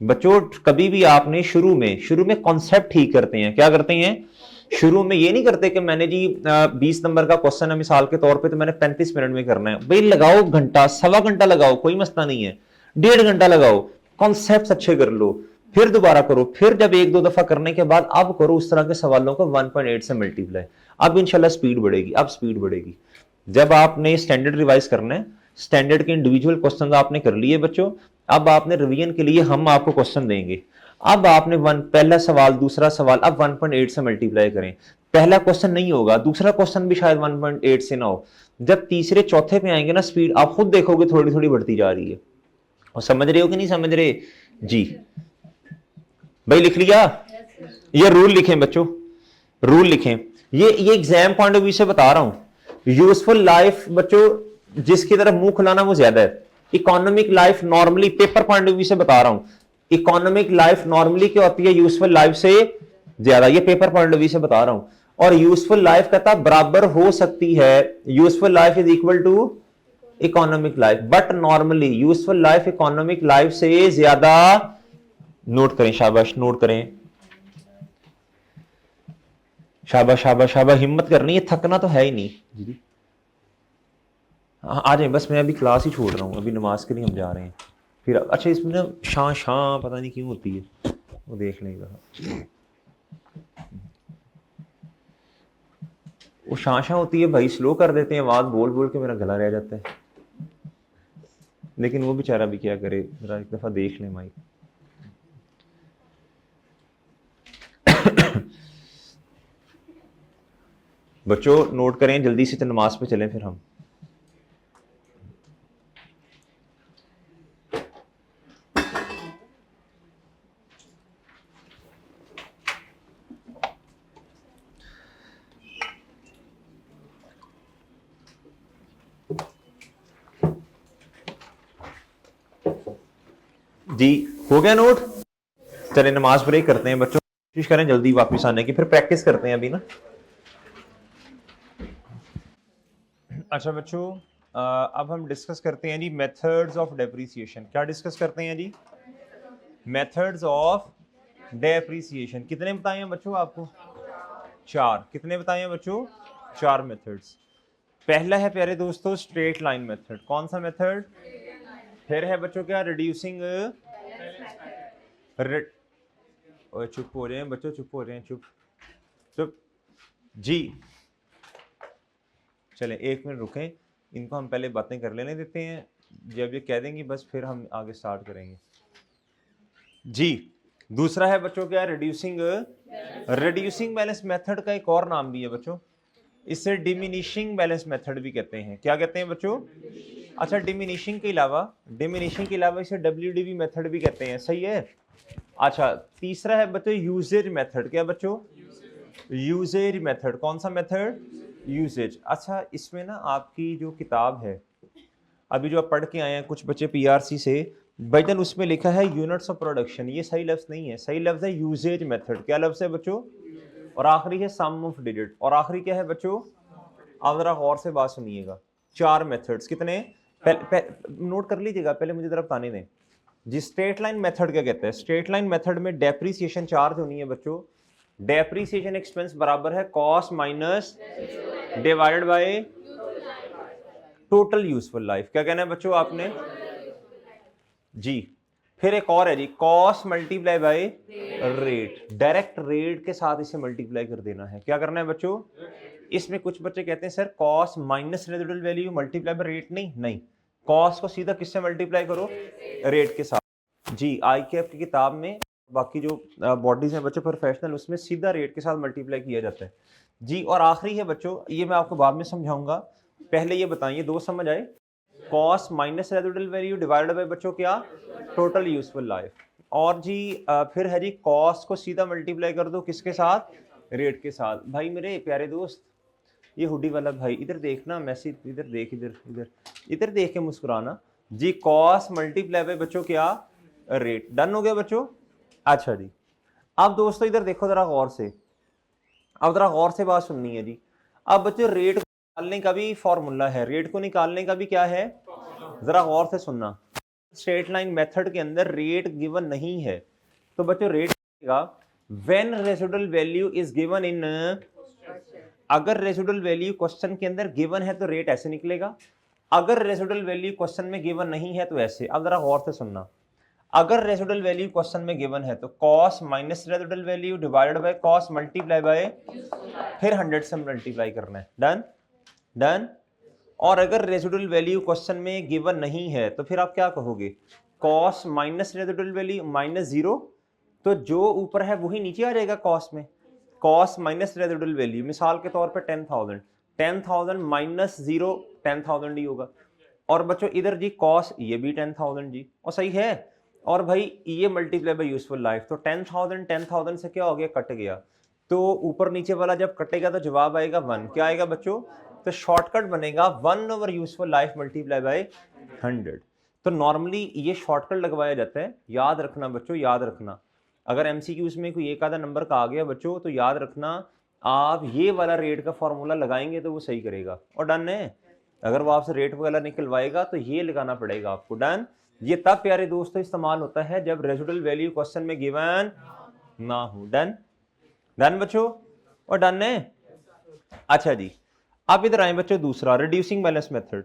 Speaker 1: बच्चों। कभी भी आपने शुरू में कॉन्सेप्ट ठीक करते हैं। क्या करते हैं? शुरू में ये नहीं करते कि मैंने जी 20 नंबर का क्वेश्चन है मिसाल के तौर पे, तो मैंने 35 मिनट में करना है। भाई लगाओ घंटा, सवा घंटा लगाओ, कोई मसला नहीं है। 1.5 घंटा लगाओ, कॉन्सेप्ट अच्छे कर लो, फिर दोबारा करो। फिर जब 1-2 दफा करने के बाद अब करो उस तरह के सवालों को 1.8 से मल्टीप्लाई। अब इंशाल्लाह स्पीड बढ़ेगी। अब स्पीड बढ़ेगी जब आपने स्टैंडर्ड रिवाइज करना है। स्टैंडर्ड के इंडिविजुअल क्वेश्चन आपने कर लिए बच्चों। अब आपने रिवीजन के लिए हम आपको क्वेश्चन देंगे। अब आपने पहला सवाल, दूसरा सवाल, अब 1.8 से मल्टीप्लाई करें। पहला क्वेश्चन नहीं होगा, दूसरा क्वेश्चन भी शायद 1.8 से ना हो। जब तीसरे चौथे पे आएंगे ना, स्पीड आप खुद देखोगे थोड़ी थोड़ी बढ़ती जा रही है। और समझ रहे हो कि नहीं समझ रहे? जी भाई, लिख लिया? ये रूल लिखें बच्चों, रूल लिखें। ये एग्जाम पॉइंट ऑफ व्यू से बता रहा हूं। यूजफुल लाइफ बच्चों जिसकी तरफ मुंह खुलाना वो ज्यादा है। Economic life normally, paper point of view से बता रहा हूं, इकोनॉमिक लाइफ नॉर्मली क्या होती है? यूजफुल लाइफ से ज्यादा। ये पेपर पॉइंट ऑफ व्यू से बता रहा हूं। और यूजफुल लाइफ कहता बराबर हो सकती है, useful life is equal to economic life, but normally useful life economic life से ज्यादा। नोट करें, शाबाश, नोट करें। शाबाश शाबाश शाबाश, हिम्मत करनी है, थकना तो है ही नहीं जी। हाँ आ जाए बस, मैं अभी क्लास ही छोड़ रहा हूँ, अभी नमाज के लिए हम जा रहे हैं। फिर अच्छा इसमें ना शां शां पता नहीं क्यों होती है, वो देख लेगा। वो शां शां होती है भाई, स्लो कर देते हैं, आवाज बोल बोल के मेरा गला रह जाता है। लेकिन वो बेचारा भी क्या करे, जरा एक दफा देख ले माइक। बच्चों नोट करें जल्दी से, तो नमाज पे चलें फिर हम। जी हो गया नोट? चले नमाज ब्रेक करते हैं बच्चों, कोशिश करें जल्दी वापस आने की, फिर प्रैक्टिस करते हैं अभी ना। अच्छा बच्चों, अब हम डिस्कस करते हैं जी मेथड्स ऑफ डेप्रिसिएशन। क्या डिस्कस करते हैं जी? Methods of depreciation. कितने बताए हैं बच्चों आपको? 4। कितने बताए हैं बच्चों? 4 मेथड्स। पहला है प्यारे दोस्तों स्ट्रेट लाइन मेथड। कौन सा मेथड? फिर है बच्चों क्या? रिड्यूसिंग। चुप हो रहे हैं बच्चों, चुप हो रहे हैं, चुप चुप जी। चलें 1 मिनट रुकें, इनको हम पहले बातें कर लेने देते हैं। जब ये कह देंगे बस फिर हम आगे स्टार्ट करेंगे। जी। दूसरा है बच्चों क्या, रिड्यूसिंग बैलेंस मेथड का एक और नाम भी है बच्चों, इसे डिमिनिशिंग बैलेंस मेथड भी कहते हैं। क्या कहते हैं बच्चों? अच्छा, डिमिनिशिंग के अलावा इसे WDV मेथड भी कहते हैं, सही है। अच्छा, तीसरा है बच्चों यूजेज मेथड। क्या बच्चों? Usage method. कौन सा मेथड? यूजेज। अच्छा, इसमें ना आपकी जो किताब है अभी जो आप पढ़ के आए हैं कुछ बच्चे PRC से, भाईजान उसमें लिखा है यूनिट्स ऑफ प्रोडक्शन, ये सही लफ्ज नहीं है, सही लफ्ज है यूजेज मेथड। क्या लफ्ज है बच्चों? और आखिरी है सम ऑफ डिजिट। और आखिरी क्या है बच्चों? आप जरा गौर से बात सुनिएगा। 4 मेथड्स कितने? नोट कर लीजिएगा, पहले मुझे जरा बताने दें जी। स्ट्रेट लाइन मेथड क्या कहते हैं? स्ट्रेट लाइन मेथड में डेप्रीसिएशन चार्ज होनी है बच्चों। डेप्रीसिएशन एक्सपेंस बराबर है cost minus divided by total useful life. क्या कहना है बच्चों आपने जी? फिर एक और है जी, cost multiply by rate. Direct rate के साथ इसे मल्टीप्लाई कर देना है। क्या करना है बच्चों? इसमें कुछ बच्चे कहते हैं sir cost minus residual value multiply by rate. नहीं, कॉस्ट को सीधा किससे मल्टीप्लाई करो? रेट के साथ। जी, ICAP की किताब में बाकी जो बॉडीज हैं बच्चों प्रोफेशनल, उसमें सीधा रेट के साथ मल्टीप्लाई किया जाता है जी। और आखिरी है बच्चों, ये मैं आपको बाद में समझाऊंगा, पहले ये बताइए, दो समझ आए? Cost minus residual value divided by बच्चों क्या? Total useful life. और जी फिर है जी कॉस्ट को सीधा मल्टीप्लाई कर दो किसके साथ? रेट के साथ। भाई मेरे प्यारे दोस्त, ये हुडी वाला भाई इधर देखना, मैसेज इधर देख, इधर देख के मुस्कुराना जी। कॉस्ट मल्टीप्लाई बाय बच्चों क्या? रेट। डन हो गया बच्चों? अच्छा जी, अब दोस्तों इधर देखो जरा गौर से, अब जरा गौर से बात सुननी है जी। अब बच्चों रेट निकालने का भी फॉर्मूला है, रेट को निकालने का भी क्या है, जरा गौर से सुनना। स्ट्रेट लाइन मेथड के अंदर रेट गिवन नहीं है, तो बच्चों rate when residual value is given in, अगर रेसिडुअल वैल्यू क्वेश्चन के अंदर गिवन है तो रेट ऐसे निकलेगा, अगर रेसिडुअल वैल्यू क्वेश्चन में गिवन नहीं है तो ऐसे। अब जरा गौर से सुनना, अगर रेसिडुअल वैल्यू क्वेश्चन में गिवन है तो cos minus residual value divided by cos multiply by, फिर 100 से मल्टीप्लाई करना है। डन? डन? और अगर रेसिडुअल वैल्यू क्वेश्चन में गिवन नहीं है तो फिर आप क्या कहोगे? Cos minus residual value minus 0, तो जो ऊपर है वही नीचे आ जाएगा कॉस में। कॉस माइनस रेसिडुअल वैल्यू मिसाल के तौर पे 10,000 माइनस 0 10,000 ही होगा। और बच्चों इधर जी कॉस ये भी 10,000 जी, और सही है। और भाई ये मल्टीप्लाई बाय यूजफुल लाइफ, तो 10,000 से क्या हो गया? कट गया। तो ऊपर नीचे वाला जब कटेगा तो जवाब आएगा 1। क्या आएगा बच्चों? तो शॉर्टकट बनेगा 1 over useful life multiply by 100। तो नॉर्मली ये शॉर्टकट लगवाया जाता है, याद रखना बच्चों, याद रखना। अगर MCQs में कोई एक आधा नंबर का आ गया बच्चों तो याद रखना, आप ये वाला रेट का फॉर्मूला लगाएंगे तो वो सही करेगा। और डन है? अगर वो आपसे रेट वगैरह निकलवाएगा तो ये लगाना पड़ेगा आपको। डन? ये तब प्यारे दोस्तों इस्तेमाल होता है जब रेसिडुअल वैल्यू क्वेश्चन में गिवन ना हो। डन? डन बच्चों? और डन है? अच्छा जी, अब इधर आए बच्चों दूसरा रिड्यूसिंग बैलेंस मेथड।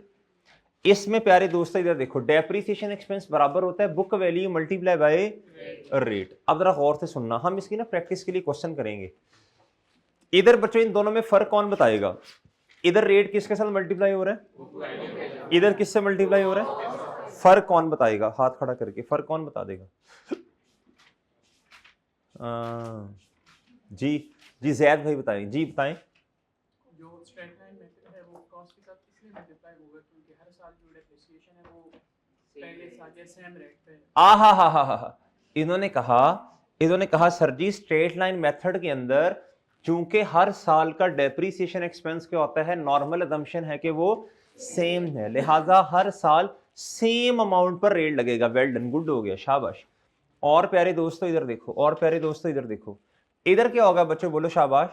Speaker 1: इसमें प्यारे दोस्तों इधर देखो, डेप्रीसिएशन एक्सपेंस बराबर होता है book value multiply by rate. अब जरा गौर से सुनना, हम इसकी ना प्रैक्टिस के लिए क्वेश्चन करेंगे। इधर बच्चों इन दोनों में फर्क कौन बताएगा? इधर रेट किसके साथ मल्टीप्लाई हो रहा है, इधर किससे मल्टीप्लाई हो रहा है? फर्क कौन बताएगा? हाथ खड़ा करके फर्क कौन बता देगा? जी जी जैद भाई बताएं, जी बताएं।
Speaker 2: जो स्ट्रेट लाइन मेथड है वो कॉस्ट के साथ इसलिए मल्टीप्लाई होगा क्योंकि हर साल जो डेप्रिसिएशन है वो पहले साल के सेम रेट पे है।
Speaker 1: इन्होंने कहा सर जी स्ट्रेट लाइन मेथड के अंदर चूंकि हर साल का डेप्रीसिएशन एक्सपेंस क्या होता है, नॉर्मल अजम्पशन है कि वो सेम है, लिहाजा हर साल सेम अमाउंट पर रेट लगेगा। वेल डन, गुड हो गया, शाबाश। और प्यारे दोस्तों इधर देखो, और प्यारे दोस्तों इधर देखो, इधर क्या होगा बच्चों, बोलो शाबाश।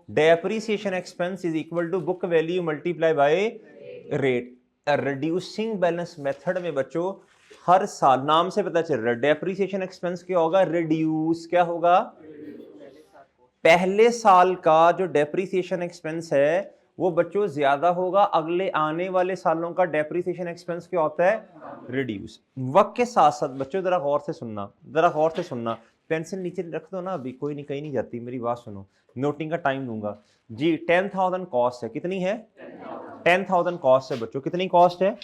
Speaker 1: Depreciation expense is equal to book value multiply by rate. Reducing balance method में बच्चों हर साल, नाम से पता चल रहा है, डेप्रीसिएशन एक्सपेंस क्या होगा? रिड्यूस। क्या होगा? पहले साल का जो डेप्रीसिएशन एक्सपेंस है वो बच्चों ज्यादा होगा, अगले आने वाले सालों का डेप्रीसिएशन एक्सपेंस क्या होता है? रिड्यूस। वक्त के साथ साथ बच्चों जरा गौर से सुनना, जरा गौर से सुनना, पेंसिल नीचे रख दो ना, अभी कोई नहीं, कहीं नहीं जाती, मेरी बात सुनो, नोटिंग का टाइम दूंगा जी। 10,000 कॉस्ट है, कितनी है? 10,000 कॉस्ट है बच्चों, कितनी कॉस्ट है?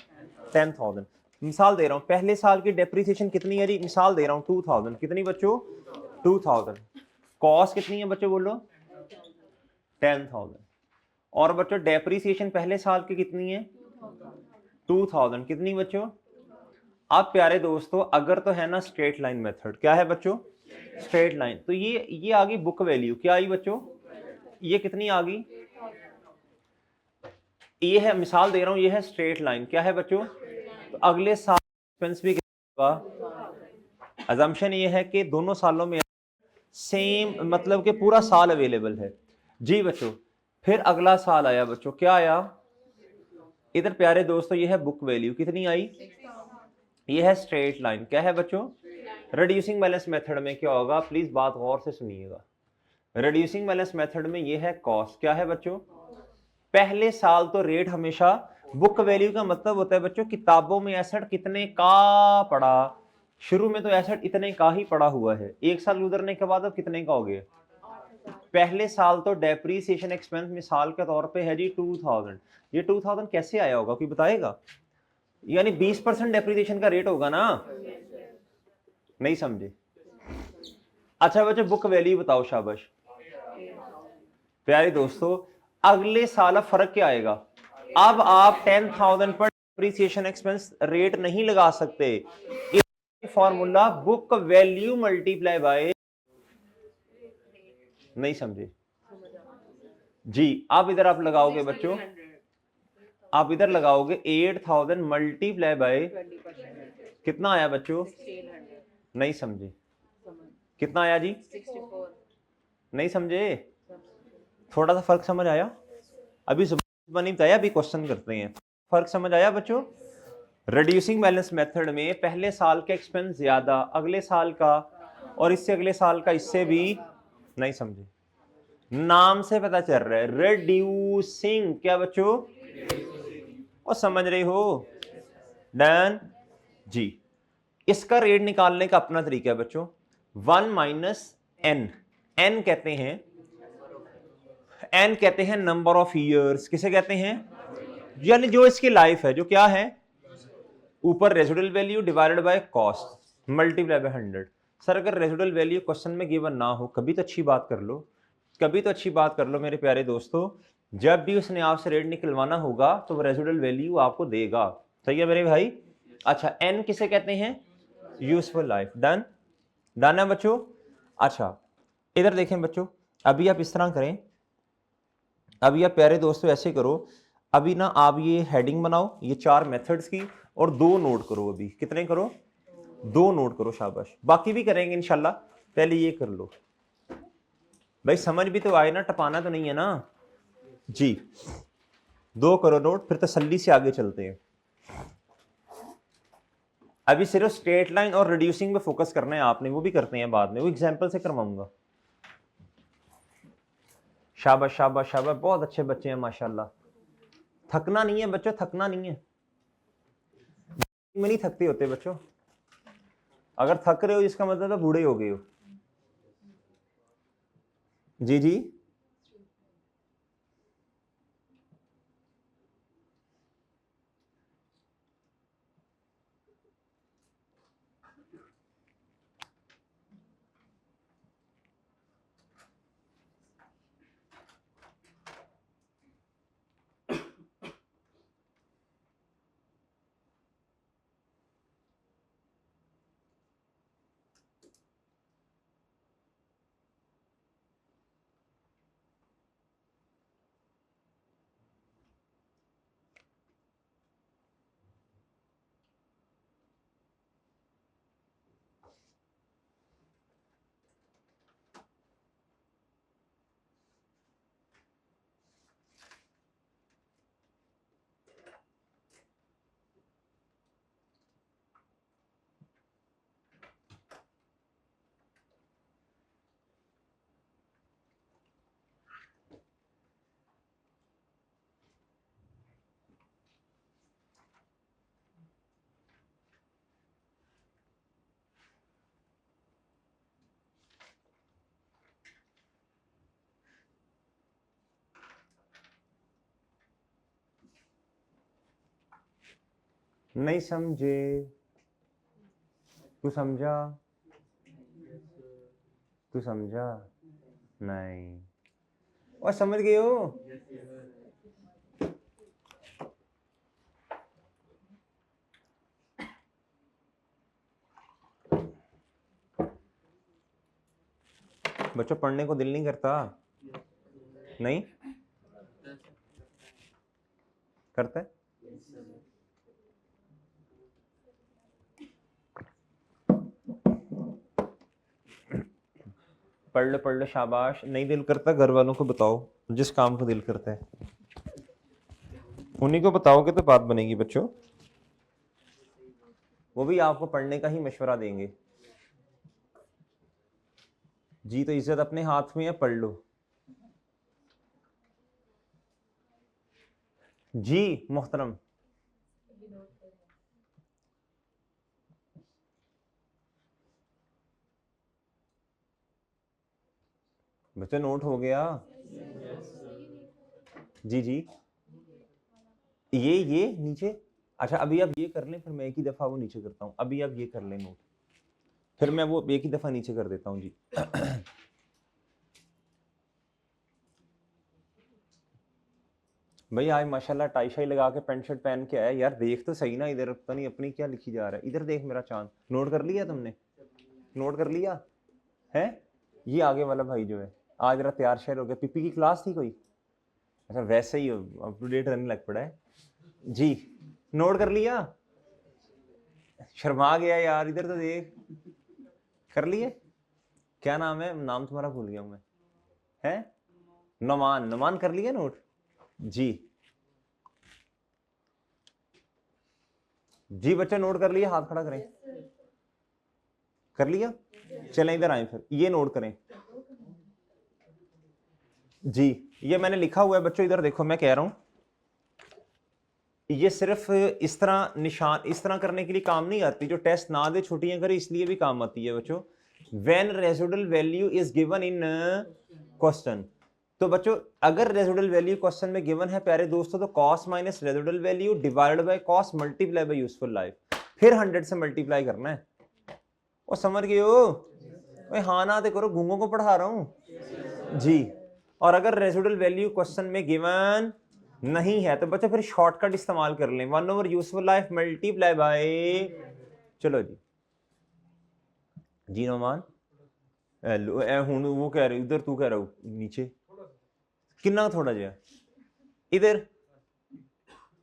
Speaker 1: 10,000। मिसाल दे रहा हूं, पहले साल की डेप्रिसिएशन कितनी है जी, मिसाल दे रहा हूं 2000, कितनी बच्चों 2000, कॉस्ट कितनी है बच्चों बोलो 10,000, और बच्चों डेप्रिसिएशन पहले साल की कितनी है 2000, कितनी बच्चों। अब प्यारे दोस्तों अगर तो है ना स्ट्रेट लाइन मेथड, क्या है बच्चों स्ट्रेट लाइन, तो ये आ गई बुक वैल्यू, क्या आई बच्चों, ये कितनी आ गई, ये है मिसाल दे रहा हूं, ये है स्ट्रेट लाइन, क्या है बच्चों, तो अगले साल एक्सपेंस भी कितना होगा, अजम्पशन ये है कि दोनों सालों में सेम, मतलब कि पूरा साल अवेलेबल है जी बच्चों। फिर अगला साल आया बच्चों, क्या आया, इधर प्यारे दोस्तों ये है बुक वैल्यू, कितनी आई, ये है स्ट्रेट लाइन, क्या है बच्चों। रिड्यूसिंग बैलेंस मेथड में क्या होगा, प्लीज बात गौर से सुनिएगा, रिड्यूसिंग बैलेंस मेथड में ये है कॉस्ट, क्या है बच्चों, पहले साल तो रेट हमेशा, बुक वैल्यू का मतलब होता है बच्चों किताबों में एसेट कितने का पड़ा, शुरू में तो एसेट इतने का ही पड़ा हुआ है, एक साल गुजरने के बाद अब कितने का हो गया, पहले साल तो डेप्रीसिएशन एक्सपेंस मिसाल के तौर पे है जी 2000, ये 2000 कैसे आया होगा कोई बताएगा, यानी 20% डेप्रीसिएशन का रेट होगा ना, नहीं समझे। अच्छा बच्चों बुक वैल्यू बताओ, शाबाश प्यारे दोस्तों, अगले साल अब फर्क क्या आएगा, अब आप 10,000 पर डेप्रीसिएशन एक्सपेंस रेट नहीं लगा सकते, formula book value multiply bye, नहीं समझे जी। अब इधर आप लगाओगे बच्चों, आप इधर लगाओगे 8,000 मल्टीप्लाई बाय, कितना आया बच्चों, नहीं समझे, कितना आया जी, नहीं समझे, थोड़ा सा फर्क समझ आया, अभी नहीं बताया, अभी क्वेश्चन करते हैं, फर्क समझ आया बच्चों। रिड्यूसिंग बैलेंस मेथड में पहले साल का एक्सपेंस ज्यादा, अगले साल का, और इससे अगले साल का इससे भी, नहीं समझे, नाम से पता चल रहा है रिड्यूसिंग, क्या बच्चों, और समझ रहे हो, डन जी। इसका रेट निकालने का अपना तरीका है बच्चों, 1 माइनस एन, एन कहते हैं, एन कहते हैं नंबर ऑफ ईयर्स, किसे कहते हैं, यानी जो इसकी लाइफ है, जो क्या है, ऊपर residual value divided by cost multiply bye 100। Sir अगर रेजिडुअल वैल्यू क्वेश्चन में गिवन ना हो, कभी तो अच्छी बात कर लो, कभी तो अच्छी बात कर लो मेरे प्यारे दोस्तों, जब भी उसने आपसे रेट निकलवाना होगा तो वो रेजिडुअल वैल्यू आपको देगा, सही है मेरे भाई। अच्छा एन किसे कहते हैं, यूजफुल लाइफ, डन, डन है बच्चों। अच्छा इधर देखें बच्चों, अभी आप इस तरह करें, अभी आप प्यारे दोस्तों ऐसे करो, अभी ना आप ये हेडिंग बनाओ, ये 4 मेथड्स की, और 2 नोट करो, अभी कितने करो, 2 नोट करो, शाबाश, बाकी भी करेंगे इंशाल्लाह, पहले ये कर लो भाई, समझ भी तो आए ना, टपाना तो नहीं है ना जी। 2 करो नोट, फिर तसल्ली से आगे चलते हैं, अभी सिर्फ स्ट्रेट लाइन और रिड्यूसिंग पे फोकस करना है आपने, वो भी करते हैं बाद में, वो एग्जाम्पल से करवाऊंगा। शाबाश शाबाश शाबाश, बहुत अच्छे बच्चे हैं माशाल्लाह, थकना नहीं है बच्चों, थकना नहीं है, में नहीं थकते होते बच्चों, अगर थक रहे हो इसका मतलब तो बूढ़े हो गए हो जी जी। नहीं समझे, तू समझा, तू समझा नहीं, और समझ गए हो? बच्चों पढ़ने को दिल नहीं करता? नहीं करता है? पढ़ लो शाबाश। नहीं दिल करता, घर वालों को बताओ, जिस काम को दिल करता है उन्हीं को बताओगे तो बात बनेगी बच्चों। वो भी आपको पढ़ने का ही मशवरा देंगे। जी तो इज्जत अपने हाथ में है, पढ़ लो। जी मोहतरम। बच्चा नोट हो गया? जी जी। ये नीचे। अच्छा अभी आप ये कर लें, फिर मैं एक ही दफा वो नीचे करता हूँ। अभी आप ये कर लें नोट, फिर मैं वो एक ही दफा नीचे कर देता हूँ। जी भाई आज माशाल्लाह टाई शाई लगा के पेंट शर्ट पहन के आया यार। देख तो सही ना इधर, पता नहीं अपनी क्या लिखी जा रहा है। इधर देख मेरा चांद। नोट कर लिया तुमने? नोट कर लिया है? ये आगे वाला भाई जो है आज जरा तैयार शहर हो गया। पीपी की क्लास थी कोई? अच्छा वैसे ही अप टू डेट रहने लग पड़ा है। जी नोट कर लिया? शर्मा गया यार, इधर तो देख। कर लिए? क्या नाम है? नाम तुम्हारा भूल गया हूं मैं। है नमान। नमान कर लिया नोट? जी जी बच्चा नोट कर लिया? हाथ खड़ा करें। कर लिया? चलें इधर आए, फिर ये नोट करें। जी ये मैंने लिखा हुआ है बच्चों, इधर देखो मैं कह रहा हूं। ये सिर्फ इस तरह निशान इस तरह करने के लिए काम नहीं आती, जो टेस्ट ना दे छुट्टियां करे, इसलिए भी काम आती है बच्चों। When residual value is given in question. तो बच्चों अगर रेसिडुअल वैल्यू क्वेश्चन में गिवन है प्यारे दोस्तों, तो cos minus residual value divided by cos multiply by useful life, फिर 100 से मल्टीप्लाई करना है। वो समझ गए हो? भाई हाँ ना तो करो, गूंगों को पढ़ा रहा हूं जी। और अगर रेसिडुअल वैल्यू क्वेश्चन में गिवन नहीं है तो बच्चों फिर शॉर्टकट इस्तेमाल कर लें, 1 over useful life multiply by. चलो जी। जी नोमान हूं वो कह रहे इधर, तू कह रहा हूं नीचे किन्ना थोड़ा जिहा इधर।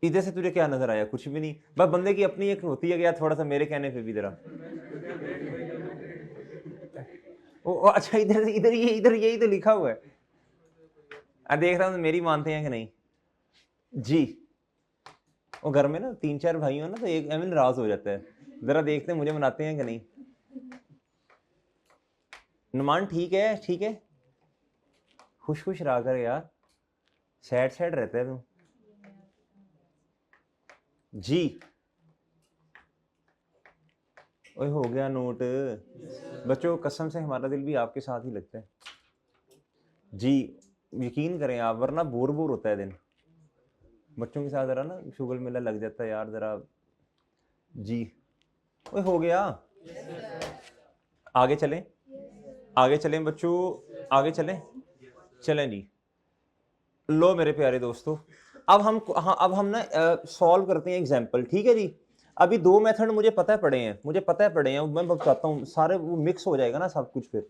Speaker 1: इधर से तुझे क्या नजर आया? कुछ भी नहीं। बस बंदे की अपनी एक होती है कि यार थोड़ा सा मेरे कहने पे भी जरा अच्छा इधर इधर यही तो लिखा हुआ है। देख रहा हूँ मेरी मानते हैं कि नहीं जी। वो घर में ना 3-4 भाई हो ना तो एक एमन राज हो जाता है। जरा देखते हैं मुझे मनाते हैं कि नहीं। नुमान ठीक है? ठीक है, खुश खुश रहा कर यार, सैड सैड रहता है तू। जी ओए हो गया नोट? बच्चों कसम से हमारा दिल भी आपके साथ ही लगता है जी। यकीन करें आप, वरना बोर बोर होता है दिन। बच्चों के साथ जरा ना शुगल मेला लग जाता है यार जरा। जी ओए हो गया? आगे चलें? आगे चलें बच्चों, आगे चलें। चलें जी। लो मेरे प्यारे दोस्तों, अब हम हाँ अब हम ना सॉल्व करते हैं एग्जाम्पल। ठीक है जी। अभी 2 मेथड मुझे पता है पड़े हैं, मैं बताता हूँ सारे, वो मिक्स हो जाएगा ना सब कुछ। फिर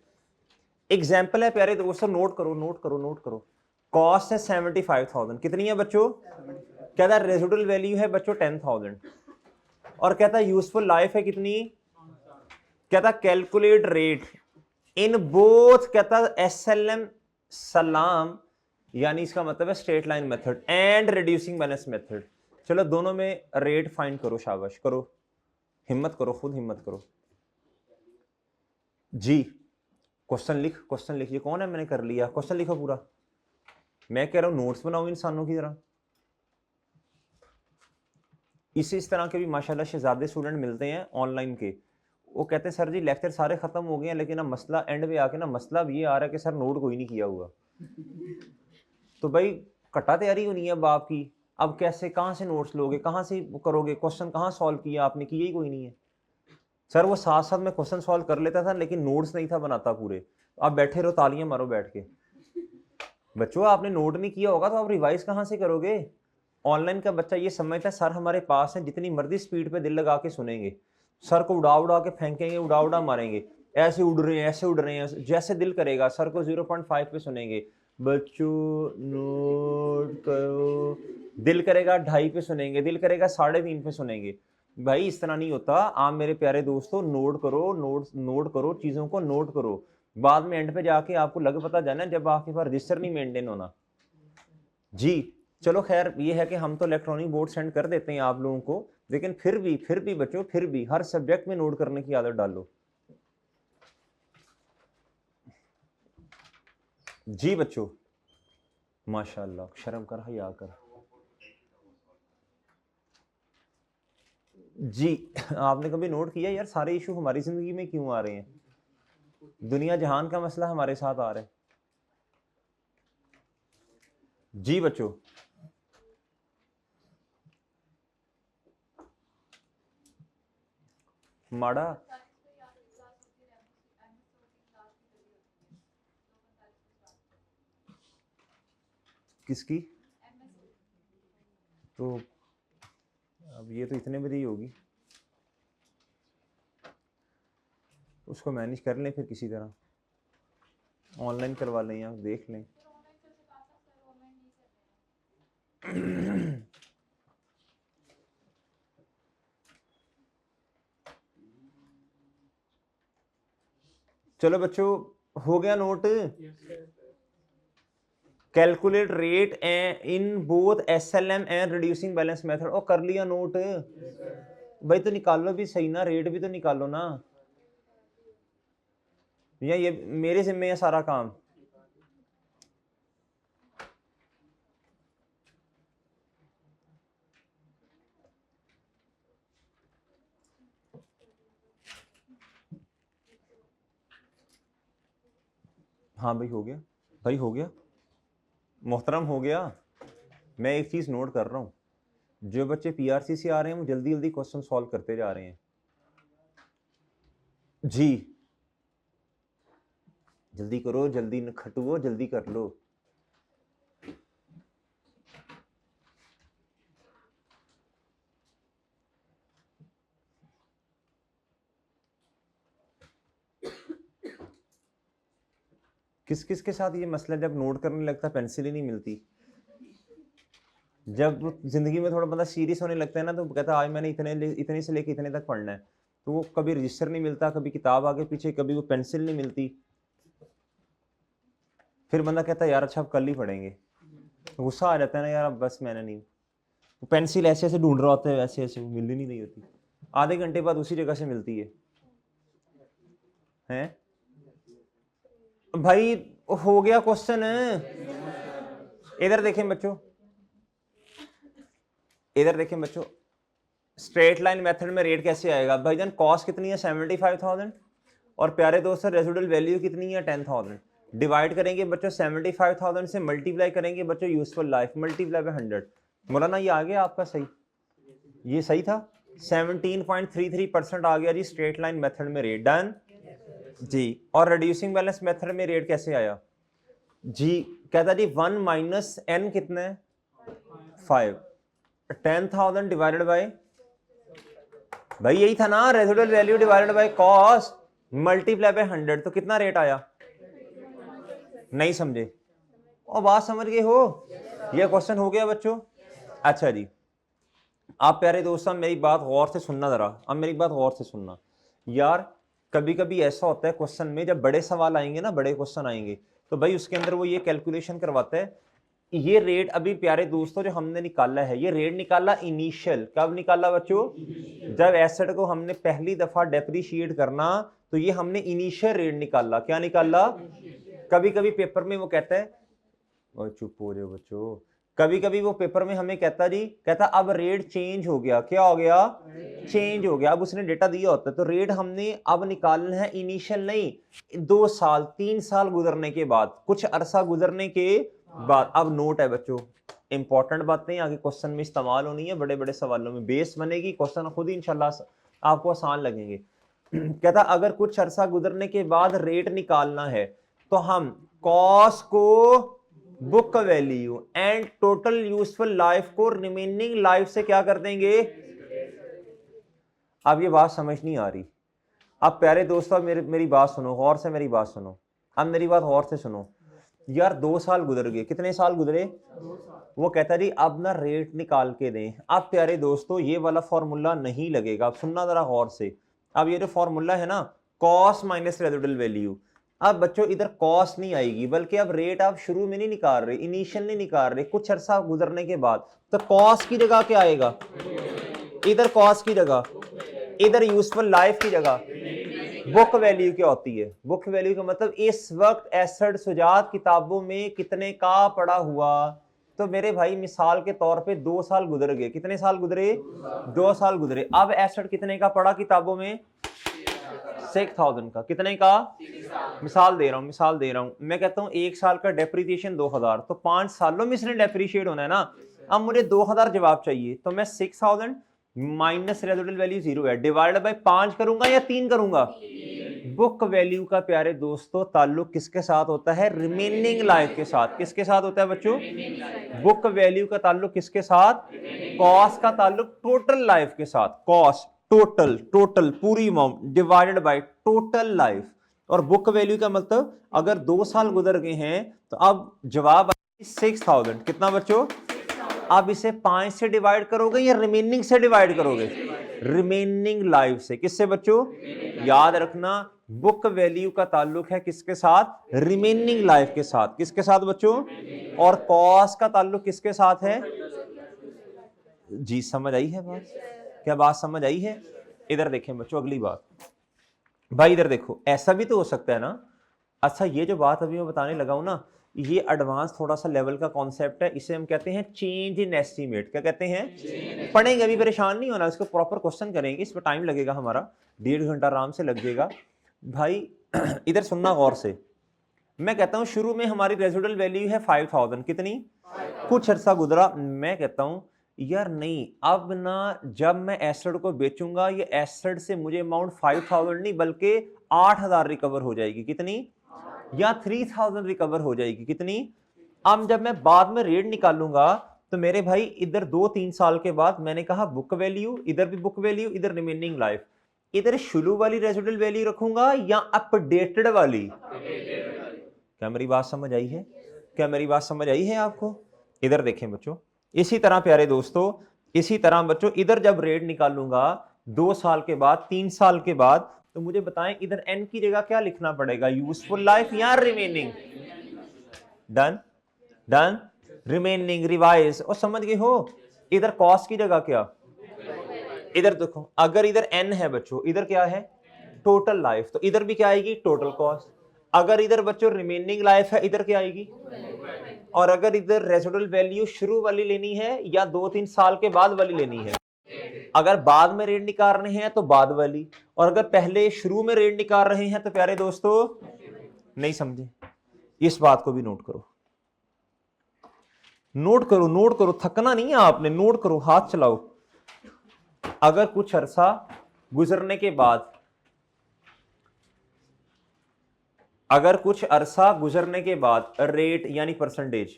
Speaker 1: एग्जाम्पल है प्यारे दोस्तों, नोट करो नोट करो नोट करो। कॉस्ट है 75,000। कितनी है बच्चों? कहता है रेजिडुअल वैल्यू है बच्चों 10,000। और कहता है यूजफुल लाइफ है कितनी? कहता कैलकुलेट रेट इन बोथ, कहता SLM सलाम, यानी इसका मतलब है straight line method and reducing balance method. चलो दोनों में रेट फाइंड करो, शाबाश करो, हिम्मत करो, खुद हिम्मत करो जी। क्वेश्चन लिख, क्वेश्चन लिखिए। कौन है? मैंने कर लिया। क्वेश्चन लिखो पूरा। मैं कह रहा हूं नोट्स बनाओ इंसानों की तरह। इस तरह के भी माशाल्लाह शहजादे स्टूडेंट मिलते हैं ऑनलाइन के। वो कहते हैं सर जी लेक्चर सारे खत्म हो गए हैं, लेकिन अब मसला एंड पे आके ना मसला भी ये आ रहा है कि सर नोट कोई नहीं किया हुआ। तो भाई कट्टा तैयारी होनी है बाप की, अब कैसे, कहाँ से नोट्स लोगे, कहाँ से करोगे, क्वेश्चन कहाँ सॉल्व किया आपने, किया ही कोई नहीं है। सर वो साथ साथ में क्वेश्चन सॉल्व कर लेता था लेकिन नोट्स नहीं था बनाता पूरे। आप बैठे रहो, तालियां मारो बैठ के। बच्चों आपने नोट नहीं किया होगा तो आप रिवाइज कहाँ से करोगे। ऑनलाइन का बच्चा ये समझता है सर हमारे पास है, जितनी मर्जी स्पीड पे दिल लगा के सुनेंगे, सर को उड़ा उड़ा के फेंकेंगे, उड़ा उड़ा मारेंगे, ऐसे उड़ रहे हैं, ऐसे उड़ रहे हैं, जैसे दिल करेगा सर को 0.5 पे सुनेंगे। बच्चों नोट करो, दिल करेगा 2.5 पे सुनेंगे, दिल करेगा 3.5 पे सुनेंगे। भाई इस तरह नहीं होता। आप मेरे प्यारे दोस्तों नोट करो, नोट करो, चीजों को नोट करो। बाद में एंड पे जाके आपको लग पता जाना जब आपके पास रजिस्टर नहीं मेंटेन होना। जी चलो खैर, ये है कि हम तो इलेक्ट्रॉनिक बोर्ड सेंड कर देते हैं आप लोगों को, लेकिन फिर भी बच्चों, फिर भी हर सब्जेक्ट में नोट करने की आदत डालो। जी बच्चों माशाल्लाह, शर्म कर, हया कर। जी आपने कभी नोट किया यार सारे इशू हमारी जिंदगी में क्यों आ रहे हैं, दुनिया जहान का मसला हमारे साथ आ रहा है। जी बच्चों माड़ा किसकी, तो अब ये तो इतने बजे ही होगी, उसको मैनेज कर लें फिर किसी तरह, ऑनलाइन करवा लें या देख लें। चलो बच्चों हो गया note. Calculate rate in both SLM and reducing balance method, और कर लिया नोट। भाई तो निकालो भी सही ना, रेट भी तो निकालो ना, या ये मेरे जिम्मे है सारा काम। हाँ भाई हो गया, भाई हो गया, मोहतरम हो गया। मैं एक चीज नोट कर रहा हूँ, जो बच्चे PRC से आ रहे हैं वो जल्दी जल्दी क्वेश्चन सॉल्व करते जा रहे हैं। जी जल्दी करो, जल्दी न खटुओ, जल्दी कर लो। किस किस के साथ ये मसला, जब नोट करने लगता पेंसिल ही नहीं मिलती। जब जिंदगी में थोड़ा बंदा सीरियस होने लगता है ना, तो कहता है आज मैंने इतने से लेके इतने तक पढ़ना है, तो वो कभी रजिस्टर नहीं मिलता, कभी किताब आगे पीछे, कभी वो पेंसिल नहीं मिलती। फिर बंदा कहता है यार अच्छा अब कल ही पढ़ेंगे, तो गुस्सा आ जाता है ना यार, अब बस मैंने नहीं, वो पेंसिल ऐसे ऐसे ढूंढ रहा होता है, ऐसे ऐसे मिल ही नहीं रही होती, आधे घंटे बाद उसी जगह से मिलती है। हैं भाई हो गया क्वेश्चन। इधर देखें बच्चों, इधर देखें बच्चों, स्ट्रेट लाइन मेथड में रेट कैसे आएगा भाईजान। कॉस्ट कितनी है 75,000, और प्यारे दोस्तों रेजिडुअल वैल्यू कितनी है 10,000। डिवाइड करेंगे बच्चों 75,000 से, मल्टीप्लाई करेंगे बच्चों यूजफुल लाइफ, मल्टीप्लाई बाय 100। मौलाना ये आ गया आपका सही, ये सही था, 17.33% आ गया जी स्ट्रेट लाइन मेथड में रेट। डन जी। और रिड्यूसिंग बैलेंस मेथड में रेट कैसे आया जी, कहता जी 1 माइनस n कितना है 5, 10,000 डिवाइडेड बाय, भाई यही था ना, residual value divided by cost multiply bye 100, तो कितना रेट आया। नहीं समझे, और बात समझ गए हो, ये क्वेश्चन हो गया बच्चों। अच्छा जी, आप प्यारे दोस्तों मेरी बात गौर से सुनना जरा, अब मेरी बात गौर से सुनना यार। कभी कभी ऐसा होता है क्वेश्चन में, जब बड़े सवाल आएंगे ना, बड़े क्वेश्चन आएंगे, तो भाई उसके अंदर वो ये कैलकुलेशन करवाता है। ये रेट अभी प्यारे दोस्तों जो हमने निकाला है, ये रेट निकाला इनिशियल, कब निकाला बच्चों, जब एसेट को हमने पहली दफा डेप्रिशिएट करना, तो ये हमने इनिशियल रेट निकाला। क्या निकाला। कभी कभी पेपर में वो कहता है, और चुप हो जाओ बच्चों, कभी कभी वो पेपर में हमें कहता जी, कहता अब रेट चेंज हो गया। क्या हो गया, चेंज हो गया। अब उसने डेटा दिया होता है, तो रेट हमने अब निकालना है इनिशियल नहीं, 2 साल 3 साल गुजरने के बाद, कुछ अरसा गुजरने के बाद। अब नोट है बच्चों, इंपॉर्टेंट बातें आगे क्वेश्चन में इस्तेमाल होनी है, बड़े बड़े सवालों में बेस बनेगी, क्वेश्चन खुद ही इंशाल्लाह आपको आसान लगेंगे। कहता अगर कुछ अरसा गुजरने के बाद रेट निकालना है तो हम कॉस्ट को, book value and total useful life को रिमेनिंग लाइफ से क्या कर देंगे। अब ये बात समझ नहीं आ रही। अब प्यारे दोस्तों मेरी बात सुनो, गौर से मेरी बात सुनो, अब मेरी बात गौर से सुनो। यार 2 साल गुजर गए, कितने साल गुजरे,
Speaker 2: 2 साल।
Speaker 1: वो कहता जी अब ना रेट निकाल के दें। अब प्यारे दोस्तों ये वाला फॉर्मूला नहीं लगेगा, अब सुनना जरा गौर से। अब ये जो फॉर्मूला है ना, कॉस्ट माइनस रेजिडुअल वैल्यू, अब बच्चों इधर कॉस्ट नहीं आएगी, बल्कि अब रेट आप शुरू में नहीं निकाल रहे, इनिशियल नहीं निकाल रहे, कुछ अरसा गुजरने के बाद, तो कॉस्ट की जगह क्या आएगा, इधर कॉस्ट की जगह, इधर यूजफुल लाइफ की जगह बुक वैल्यू क्या होती है। बुक वैल्यू का मतलब इस वक्त एसेट सुजात किताबों में कितने का पड़ा हुआ। तो मेरे भाई मिसाल के तौर पे 2 साल गुजर गए, कितने साल गुजरे, 2 साल गुजरे। अब एसेट कितने का पड़ा किताबों में, 6000 का, कितने का, मिसाल दे रहा हूं मैं कहता हूं 1 साल का डेप्रिसिएशन 2000, तो 5 सालों में इसने डेप्रिशिएट होना है ना। अब मुझे 2000 जवाब चाहिए, तो मैं 6000 माइनस रेजिडुअल वैल्यू 0 है, डिवाइड बाय 5 करूंगा या 3 करूंगा। बुक वैल्यू का प्यारे दोस्तों ताल्लुक किसके साथ होता है, रिमेनिंग लाइफ के साथ। किसके साथ होता है बच्चों, बुक वैल्यू का ताल्लुक किसके साथ, कॉस्ट का ताल्लुक टोटल लाइफ के साथ। कॉस्ट टोटल पूरी amount divided by total life. और बुक वैल्यू का मतलब अगर 2 साल गुजर गए हैं तो अब जवाब 6000, कितना बच्चों, अब इसे 5 से डिवाइड करोगे या रिमेनिंग से डिवाइड करोगे, रिमेनिंग लाइफ से। किससे बच्चों, याद रखना बुक वैल्यू का ताल्लुक है किसके साथ, रिमेनिंग लाइफ के साथ। किसके साथ बच्चों, और कॉस्ट का ताल्लुक किसके साथ है। जी समझ आई है बात, क्या बात समझ आई है। इधर देखें बच्चों अगली बात, भाई इधर देखो, ऐसा भी तो हो सकता है ना। अच्छा ये जो बात अभी मैं बताने लगा हूं ना, ये एडवांस थोड़ा सा लेवल का कॉन्सेप्ट है, इसे हम कहते हैं चेंज इन एस्टीमेट। क्या कहते हैं, पढ़ेंगे, अभी परेशान नहीं होना, इसको प्रॉपर क्वेश्चन करेंगे, इस पर टाइम लगेगा हमारा 1.5 घंटा आराम से लग जाएगा भाई। इधर सुनना गौर से, मैं कहता हूं शुरू में हमारी रेजिडुअल वैल्यू है 5000, कितनी, कुछ अरसा गुजरा, मैं कहता हूं यार नहीं, अब ना जब मैं एसेट को बेचूंगा, ये एसेट से मुझे अमाउंट 5000 नहीं बल्कि 8000 रिकवर हो जाएगी, कितनी, या 3000 रिकवर हो जाएगी, कितनी। अब जब मैं बाद में रेट निकालूंगा तो मेरे भाई इधर 2-3 साल के बाद मैंने कहा बुक वैल्यू, इधर भी बुक वैल्यू, इधर रिमेनिंग लाइफ, इधर शुरू वाली रेजिडुअल वैल्यू रखूंगा या अपडेटेड वाली। क्या मेरी बात समझ आई है, क्या मेरी बात समझ आई है आपको। इधर देखें बच्चों, इसी तरह प्यारे दोस्तों, इसी तरह बच्चों इधर जब रेट निकालूंगा 2 साल के बाद, 3 साल के बाद, तो मुझे बताएं इधर एन की जगह क्या लिखना पड़ेगा, यूजफुल लाइफ या remaining. Done done, remaining revise, और समझ गए हो। इधर कॉस्ट की जगह क्या, इधर देखो अगर इधर एन है बच्चों, इधर क्या है टोटल लाइफ, तो इधर भी क्या आएगी टोटल कॉस्ट। अगर इधर बच्चों रिमेनिंग लाइफ है, इधर क्या आएगी, और अगर इधर रेजिडुअल वैल्यू शुरू वाली लेनी है या 2-3 साल के बाद वाली लेनी है। अगर बाद में रेट निकाल रहे हैं तो बाद वाली, और अगर पहले शुरू में रेट निकाल रहे हैं तो प्यारे दोस्तों, नहीं समझे, इस बात को भी नोट करो, नोट करो, नोट करो, थकना नहीं है आपने, नोट करो, हाथ चलाओ। अगर कुछ अरसा गुजरने के बाद, अगर कुछ अरसा गुजरने के बाद रेट यानी परसेंटेज,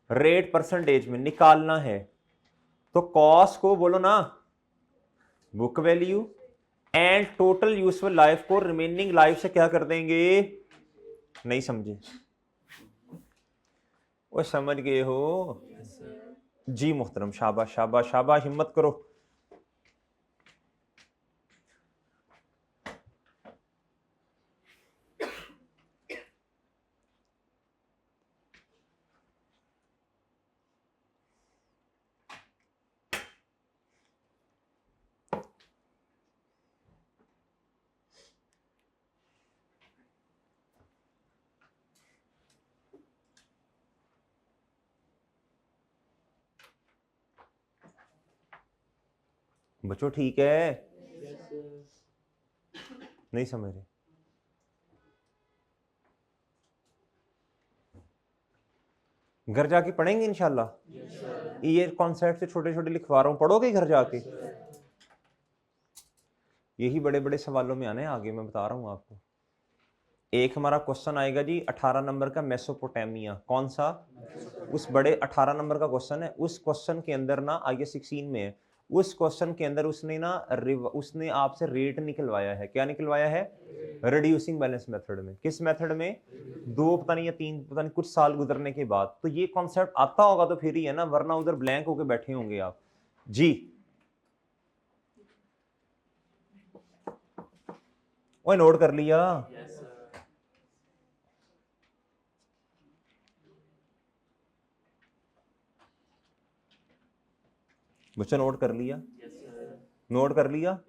Speaker 1: रेट परसेंटेज में निकालना है तो कॉस्ट को बोलो ना book value and total useful life को रिमेनिंग लाइफ से क्या कर देंगे। नहीं समझे, वो समझ गए हो जी मुहतरम, शाबाश शाबाश शाबाश, हिम्मत करो। बच्चों ठीक है, नहीं समझ रहे, घर जाके पढ़ेंगे इंशाल्लाह। ये कॉन्सेप्ट से छोटे छोटे लिखवा रहा हूँ, पढ़ोगे घर जाके? यही बड़े बड़े सवालों में आने हैं आगे, मैं बता रहा हूँ आपको। एक हमारा क्वेश्चन आएगा जी 18 नंबर का, मेसोपोटामिया। कौन सा? उस बड़े 18 नंबर का क्वेश्चन है। उस क्वेश्चन के अंदर ना आगे 16 में है, उस क्वेश्चन के अंदर उसने आपसे रेट निकलवाया है। क्या निकलवाया है? रिड्यूसिंग बैलेंस मेथड में। किस मेथड में? 2 पता नहीं या 3 पता नहीं कुछ साल गुजरने के बाद। तो ये कॉन्सेप्ट आता होगा तो फिर ही है ना, वरना उधर ब्लैंक होके बैठे होंगे आप जी। ओए नोट कर लिया? बच्चा नोट कर लिया? नोट कर लिया?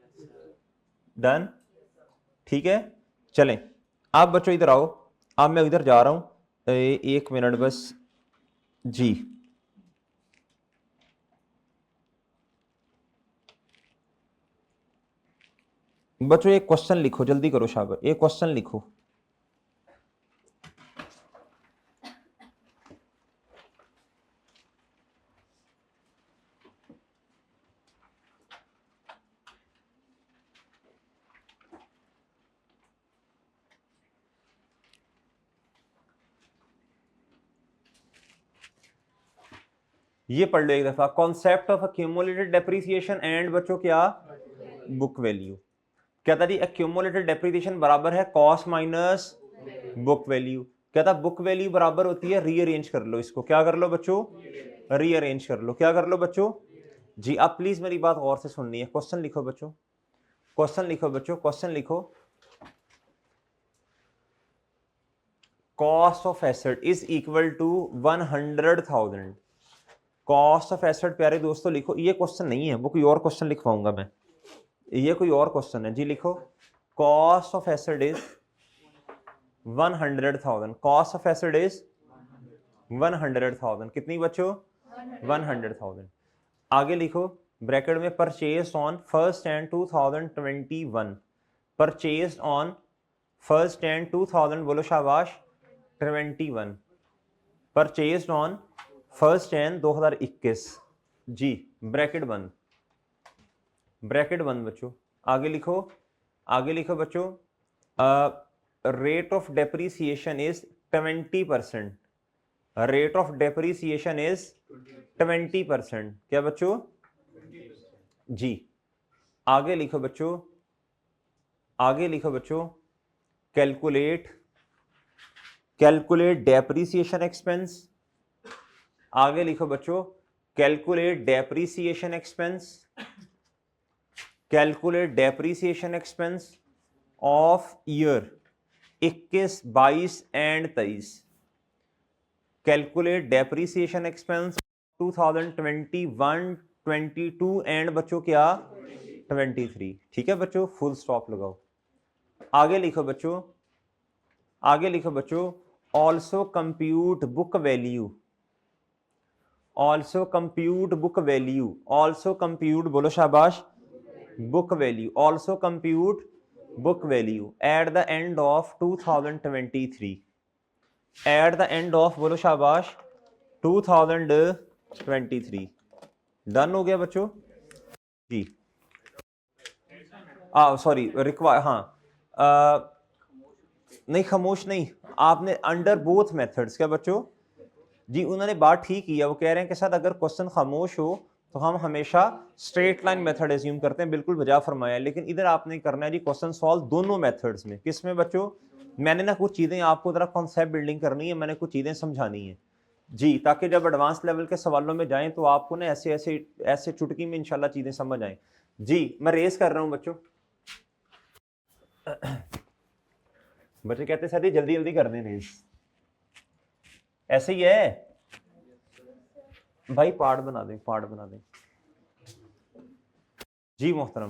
Speaker 1: डन? ठीक है, चलें। आप बच्चों इधर आओ, अब मैं इधर जा रहा हूं, 1 मिनट बस जी। बच्चों एक क्वेश्चन लिखो, जल्दी करो शाबाश, एक क्वेश्चन लिखो। ये पढ़ लो एक दफा, concept of accumulated depreciation and बच्चों क्या? Book value. क्या था जी? एक्यूमुलेटेड डेप्रिसिएशन बराबर है कॉस्ट माइनस बुक वैल्यू। क्या था? बुक वैल्यू बराबर होती है, रीअरेंज कर लो इसको। क्या कर लो बच्चों? रीअरेंज कर लो। क्या कर लो बच्चों? जी। आप प्लीज मेरी बात गौर से सुननी है। क्वेश्चन लिखो बच्चों, क्वेश्चन लिखो बच्चों, क्वेश्चन लिखो। Cost of asset is equal to 100,000। Cost of asset प्यारे दोस्तों लिखो। ये क्वेश्चन नहीं है, वो कोई और क्वेश्चन लिखवाऊंगा मैं, ये कोई और क्वेश्चन है जी। लिखो, cost of asset is 100,000। Cost of asset is 100,000। कितनी बच्चों? 100,000। आगे लिखो ब्रैकेट में, purchase on 1st and 2021। Purchase on 1st and 2000, बोलो शाबाश, 21। परचेज ऑन 1st and 2021 जी। ब्रैकेट बंद, ब्रैकेट बंद बच्चों। आगे लिखो, आगे लिखो बच्चों, rate of depreciation is 20%। Rate of depreciation is 20%। क्या बच्चों? जी। आगे लिखो बच्चों, आगे लिखो बच्चों, कैलकुलेट, कैलकुलेट डेप्रीसिएशन एक्सपेंस। आगे लिखो बच्चों, calculate depreciation expense, calculate depreciation expense of year 21, 22 and 23। Calculate depreciation expense 2021, 22 and बच्चों क्या? 23। ठीक है बच्चों, फुल स्टॉप लगाओ। आगे लिखो बच्चों, आगे लिखो बच्चों, also compute book value. Also compute book value. Also compute, बोलो शाबाश, book value. Also compute book value at the end of 2023। At the end of, बोलो शाबाश, 2023। डन हो गया बच्चों जी। सॉरी रिक्वायर, हाँ नहीं खामोश नहीं, आपने अंडर बोथ मेथड्स। क्या बच्चों? जी उन्होंने बात ठीक की है, वो कह रहे हैं कि सर अगर क्वेश्चन खामोश हो तो हम हमेशा स्ट्रेट लाइन मेथड एज्यूम करते हैं। बिल्कुल बजा फरमाया, लेकिन इधर आपने करना है जी क्वेश्चन सॉल्व दोनों मेथड्स में। किस में बच्चों? मैंने ना कुछ चीजें आपको जरा कॉन्सेप्ट बिल्डिंग करनी है, मैंने कुछ चीजें समझानी है जी, ताकि जब एडवांस लेवल के सवालों में जाएं तो आपको ना ऐसे ऐसे ऐसे चुटकी में इंशाल्लाह चीजें समझ आए जी। मैं रेस कर रहा हूं बच्चों। बच्चे कहते सर जी जल्दी जल्दी कर दें रेस, ऐसे ही है भाई, पार्ट बना दें, पार्ट बना दें जी मोहतरम।